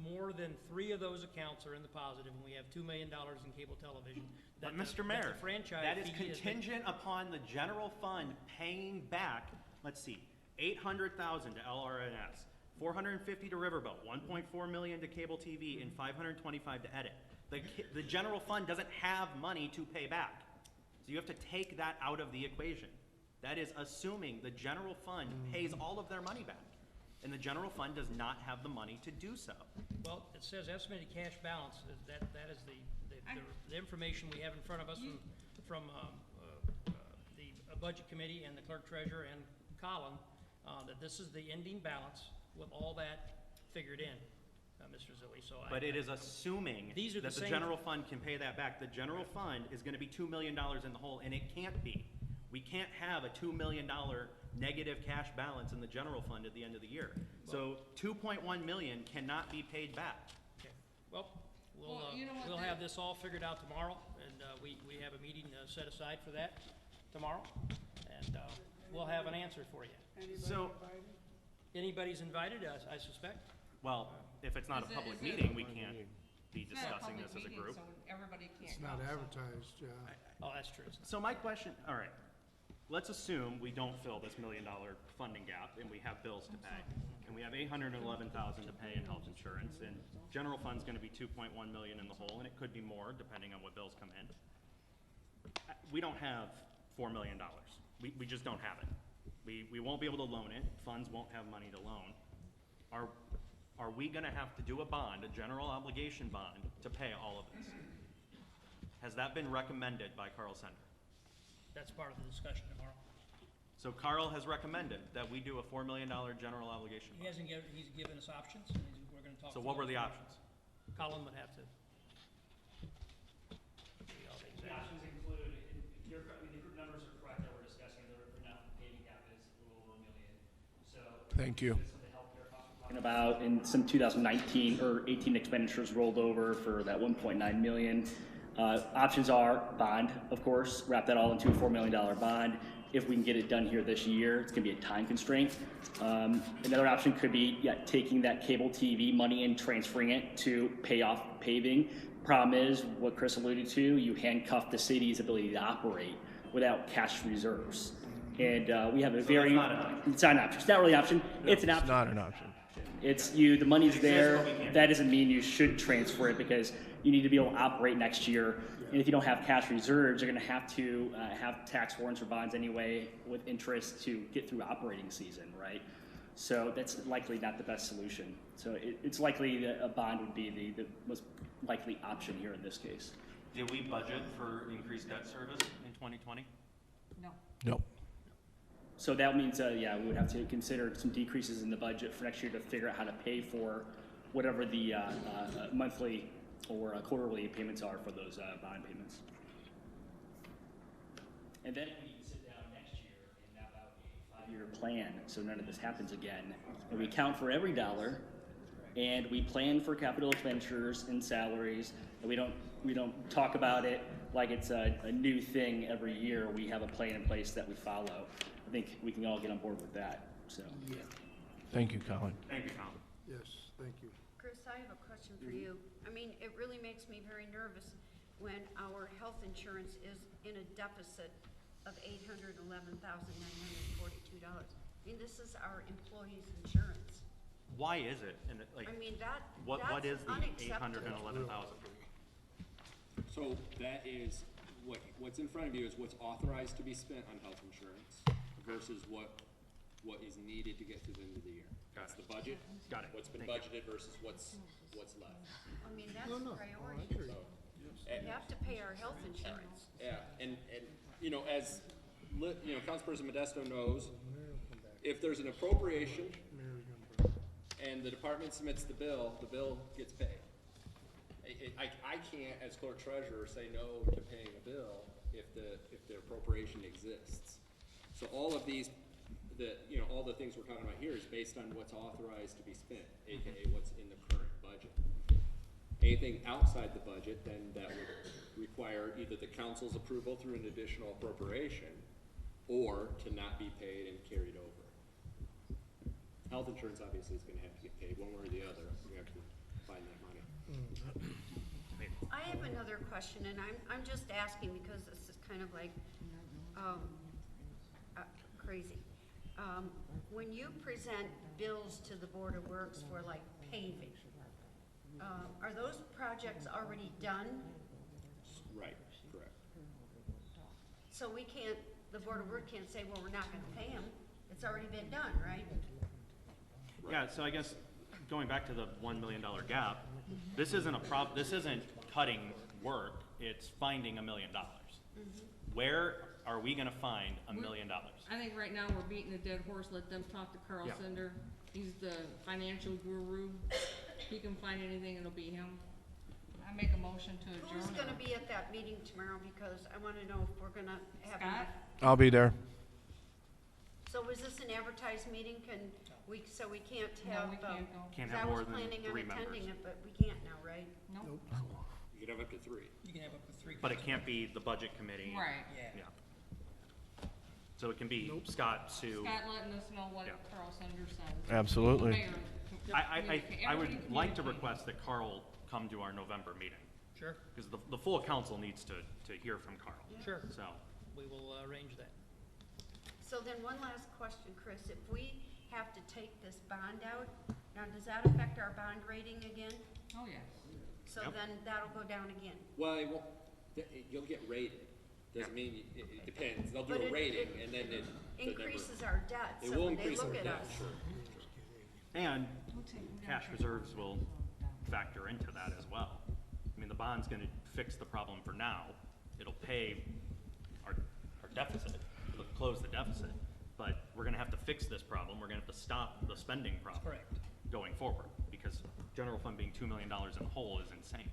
more than 3 of those accounts are in the positive, and we have $2 million in cable television. But that the- Mr. that Mayor, the franchise that is fee has been- contingent upon the general fund paying back, let's see, $800,000 to LRNS, $450 to Riverboat, $1.4 million to cable TV, and $525 to Edit. The general fund doesn't have money to pay back. So you have to take that out of the equation. That is assuming the general fund pays all of their money back. And the general fund does not have the money to do so. Well, it says estimated cash balance, that is the information we have in front of us from the budget committee and the clerk treasurer and Colin, that this is the ending balance with all that figured in, Mr. Zilli, so I. But it is assuming These are the that the same- general fund can pay that back. The general fund is gonna be $2 million in the hole, and it can't be. We can't have a $2 million negative cash balance in the general fund at the end of the year. So $2.1 million cannot be paid back. Okay. Well, Well, you know what, we'll then- have this all figured out tomorrow, and we have a meeting set aside for that tomorrow, and we'll have an answer for you. So, Anybody's invited, I suspect. well, if it's not a Is it- public is it- meeting, we can't be It's not a discussing public this as a meeting, group. so everybody can't It's come, not so. advertised, yeah. Oh, that's true. It's not. So my question, all right, let's assume we don't fill this $1 million funding gap and we have bills to pay. And we have $811,000 to pay in health insurance, and general fund's gonna be $2.1 million in the hole, and it could be more depending on what bills come in. We don't have $4 million. We just don't have it. We won't be able to loan it. Funds won't have money to loan. Are we gonna have to do a bond, a general obligation bond, to pay all of this? Has that been recommended by Carl Sender? That's part of the discussion tomorrow. So Carl has recommended that we do a $4 million general obligation He bond. he's given us options, and we're gonna talk. So through what were those the tomorrow. options? Colin would have to. give you all the The exact- options include, the group numbers are correct that we're discussing, the now paving gap is a little over $1 million. So. Thank you. Some of the healthcare costs we're talking about, and some 2019 or 18 expenditures rolled over for that 1.9 million. Options are bond, of course, wrap that all into a $4 million bond. If we can get it done here this year, it's gonna be a time constraint. Another option could be, taking that cable TV money and transferring it to pay off paving. Problem is, what Chris alluded to, you handcuff the city's ability to operate without cash reserves. And we have a very, not an option. it's not an option, it's not really an option, it's an it's option. not an option. It's the money's there, but we can't. that doesn't mean you should transfer it because you need to be able to operate next year. And if you don't have cash reserves, you're gonna have to have tax warrants or bonds anyway with interest to get through operating season, right? So that's likely not the best solution. So it's likely that a bond would be the most likely option here in this case. Did we budget for increased debt service in 2020? No. Nope. So that means, we would have to consider some decreases in the budget for next year to figure out how to pay for whatever the monthly or quarterly payments are for those bond payments. And then we can sit down next year and map out a 5-year plan so none of this happens again. And we count for every dollar, and we plan for capital expenditures and salaries, and we don't talk about it like it's a new thing every year. We have a plan in place that we follow. I think we can all get on board with that, so. Thank you, Colin. Thank you, Colin. Yes, thank you. Chris, I have a question for you. I mean, it really makes me very nervous when our health insurance is in a deficit of $811,942. I mean, this is our employees' insurance. Why is it? And like, I mean, what that's is the unacceptable. 811,000? So that is, what's in front of you is what's authorized to be spent on health insurance versus what is needed to get to the end of the year. That's the budget. Got it. What's been Thank you. budgeted versus what's left. I mean, that's No, no. priority. I agree. So, We have to pay our health insurance. yeah, and, you know, as, you know, Councilperson Modesto knows, if there's an appropriation and the department submits the bill gets paid. I can't, as clerk treasurer, say no to paying a bill if the appropriation exists. So all of these, you know, all the things we're talking about here is based on what's authorized to be spent, AKA what's in the current budget. Anything outside the budget, then that would require either the council's approval through an additional appropriation or to not be paid and carried over. Health insurance obviously is gonna have to get paid one way or the other. We have to find that money. I have another question, and I'm just asking because this is kind of like, crazy. When you present bills to the Board of Works for like paving, are those projects already done? Right, correct. So we can't, the Board of Works can't say, well, we're not gonna pay them. It's already been done, right? Yeah, so I guess going back to the $1 million gap, this isn't this isn't cutting work, it's finding $1 million. Where are we gonna find $1 million? I think right now we're beating a dead horse. Let them talk to Carl Yeah. Sender. He's the financial guru. He can find anything, it'll be him. I make a motion to adjourn. Who's gonna be at that meeting tomorrow, because I wanna know if we're gonna have. Scott? I'll be there. So is this an advertised meeting? So we can't No, have, we can't go. Can't 'cause have I was more than planning on 3 attending members. it, but we can't now, right? Nope. You could have up to 3. You can have up to 3. But it can't be the budget committee. Right. Yeah. So it can be Scott, Sue. Scott letting us know what Yeah. Carl Sender says. Absolutely. Mayor, I would everybody like to communicate. request that Carl come to our November meeting, Sure, because the full council needs to hear from Carl. sure. So, We will arrange that. So then one last question, Chris. If we have to take this bond out, now does that affect our bond rating again? Oh, yes. So Yep. then that'll go down again? Well, it won't, you'll get rated. Doesn't mean, it depends. They'll do But a it- rating it and then the number. Increases our debt, It so will when they increase look our at debt, us. sure. and We'll take- we gotta cash take- reserves will factor into that as well. I mean, the bond's gonna fix the problem for now. It'll pay our deficit, it'll close the deficit, but we're gonna have to fix this problem. We're gonna have to stop the spending problem. Correct. Going forward, because general fund being $2 million in the hole is insane.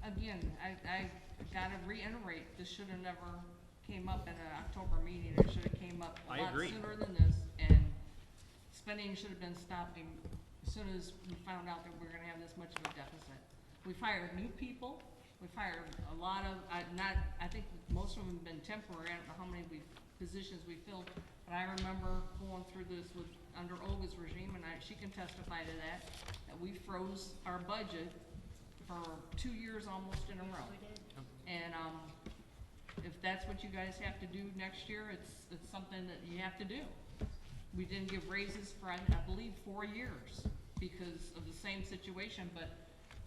Again, I gotta reiterate, this should have never came up at an October meeting. It should have came up a I lot agree. sooner than this, and spending should have been stopped as soon as we found out that we we're gonna have this much of a deficit. We fired new people, we fired a lot of, I think most of them have been temporary. I don't know how many positions we filled, but I remember going through this under Olga's regime, and she can testify to that we froze our budget for 2 years almost in a row. We did. And, if that's what you guys have to do next year, it's something that you have to do. We didn't give raises for, I believe, 4 years because of the same situation, but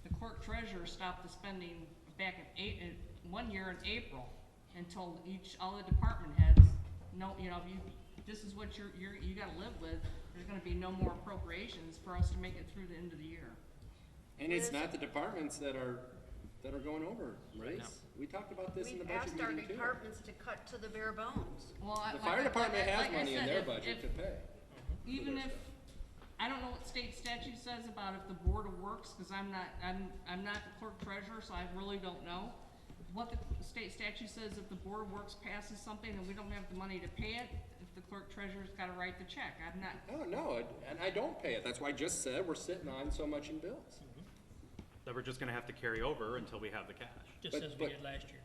the clerk treasurer stopped the spending back in 1 year in April and told all the department heads, no, this is what you gotta live with. There's gonna be no more appropriations for us to make it through the end of the year. And it's not the departments that are going over, right? No. We talked about this in the We've budget asked our meeting too. departments to cut to the bare bones. Well, The fire department has money in their budget to pay. Even their if, stuff. I don't know what state statute says about if the Board of Works, cause I'm not the clerk treasurer, so I really don't know. What the state statute says, if the Board of Works passes something and we don't have the money to pay it, if the clerk treasurer's gotta write the check. I'm not, I don't know, and I don't pay it. That's why I just said we're sitting on so much in bills. that we're just gonna have to carry over until we have the cash. Just But- as we but- did last year.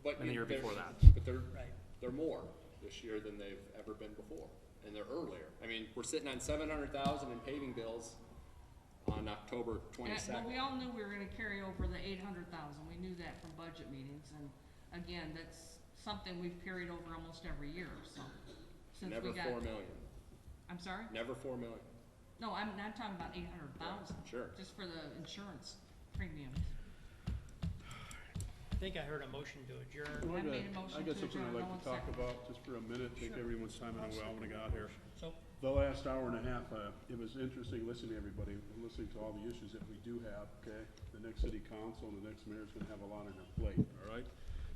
But And the year they're- before that. But Right. they're more this year than they've ever been before, and they're earlier. I mean, we're sitting on 700,000 in paving bills on October But 22nd. we all knew we were gonna carry over the 800,000, we knew that from budget meetings, and again, that's something we've carried over almost every year, so. Since Never we got 4 million. I'm sorry? Never 4 million. No, I'm not talking about 800,000. Sure. Just for the insurance premiums. I think I heard a motion to adjourn. Well, I made a motion I got to something adjourn. I'd No like to one talk seconded. about just for a minute, take everyone's time in a while when I got here. So, The last hour and a half, it was interesting listening to everybody, listening to all the issues that we do have, okay? The next city council and the next mayor's gonna have a lot on their plate, all right?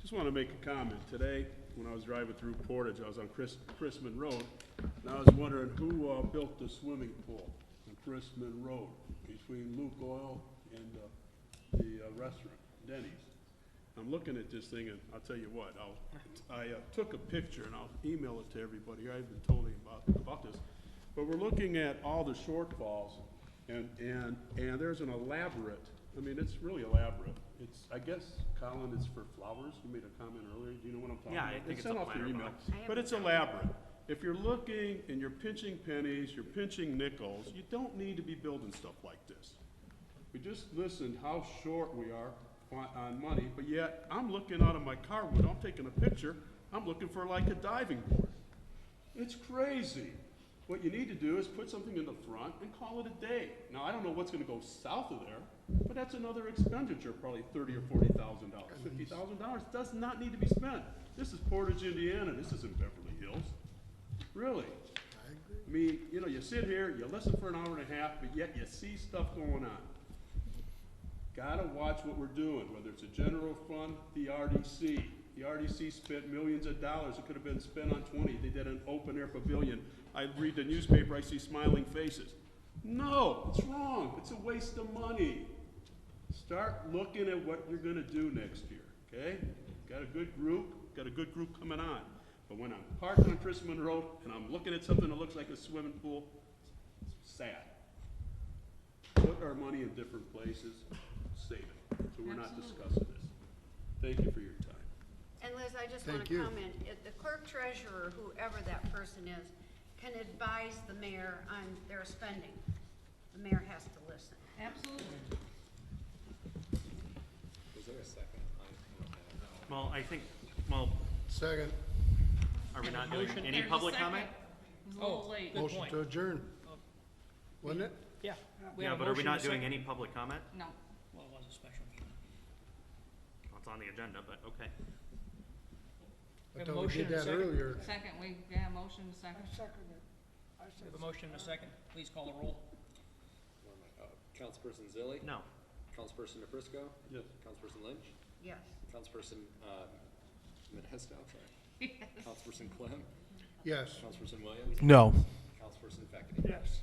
Just wanna make a comment. Today, when I was driving through Portage, I was on Chrisman Road, and I was wondering who, built the swimming pool on Chrisman Road between Luke Oil and, the restaurant, Denny's. I'm looking at this thing, and I'll tell you what, I took a picture, and I'll email it to everybody. I've been told about this. But we're looking at all the shortfalls, and there's an elaborate, I mean, it's really elaborate. It's, I guess, Colin, it's for flowers. You made a comment earlier. Do you know what I'm talking Yeah, about? I think it's sent a off your planter email. box. But it's elaborate. If you're looking and you're pinching pennies, you're pinching nickels, you don't need to be building stuff like this. We just listened how short we are on money, but yet I'm looking out of my car window, I'm taking a picture, I'm looking for like a diving board. It's crazy. What you need to do is put something in the front and call it a day. Now, I don't know what's gonna go south of there, but that's another expenditure, probably $30,000 or $40,000. $50,000 does not need to be spent. This is Portage, Indiana, this isn't Beverly Hills. Really. I mean, you know, you sit here, you listen for an hour and a half, but yet you see stuff going on. Gotta watch what we're doing, whether it's a general fund, the RDC. The RDC spent millions of dollars. It could have been spent on 20. They did an open air pavilion. I read the newspaper, I see smiling faces. No, it's wrong. It's a waste of money. Start looking at what you're gonna do next year, okay? Got a good group coming on. But when I'm parked on Chrisman Road and I'm looking at something that looks like a swimming pool, it's sad. Put our money in different places, save it. So we're not discussing this. Thank you for your time. And Liz, I just want Thank to you. comment, if the clerk treasurer, whoever that person is, can advise the mayor on their spending. The mayor has to listen. Absolutely. Was there a second? Well, I think, well, Second, are we not doing Motion. any There's a public second. comment? It was a little late. Good motion point. to adjourn. Wasn't it? Yeah. We Yeah, have a but are we motion not and a doing second. any public comment? No. Well, it was a special meeting. Well, it's on the agenda, but okay. We I have a thought we motion did and a that second. earlier. Second, we got a motion, I second. second it. I We said have a motion and a second. Please call the roll. Councilperson Zilli? No. Councilperson DeFrisco? Yes. Councilperson Lynch? Yes. Councilperson, Modesto, sorry. Councilperson Clem? Yes. Councilperson Williams? No. Councilperson Feckity? yes.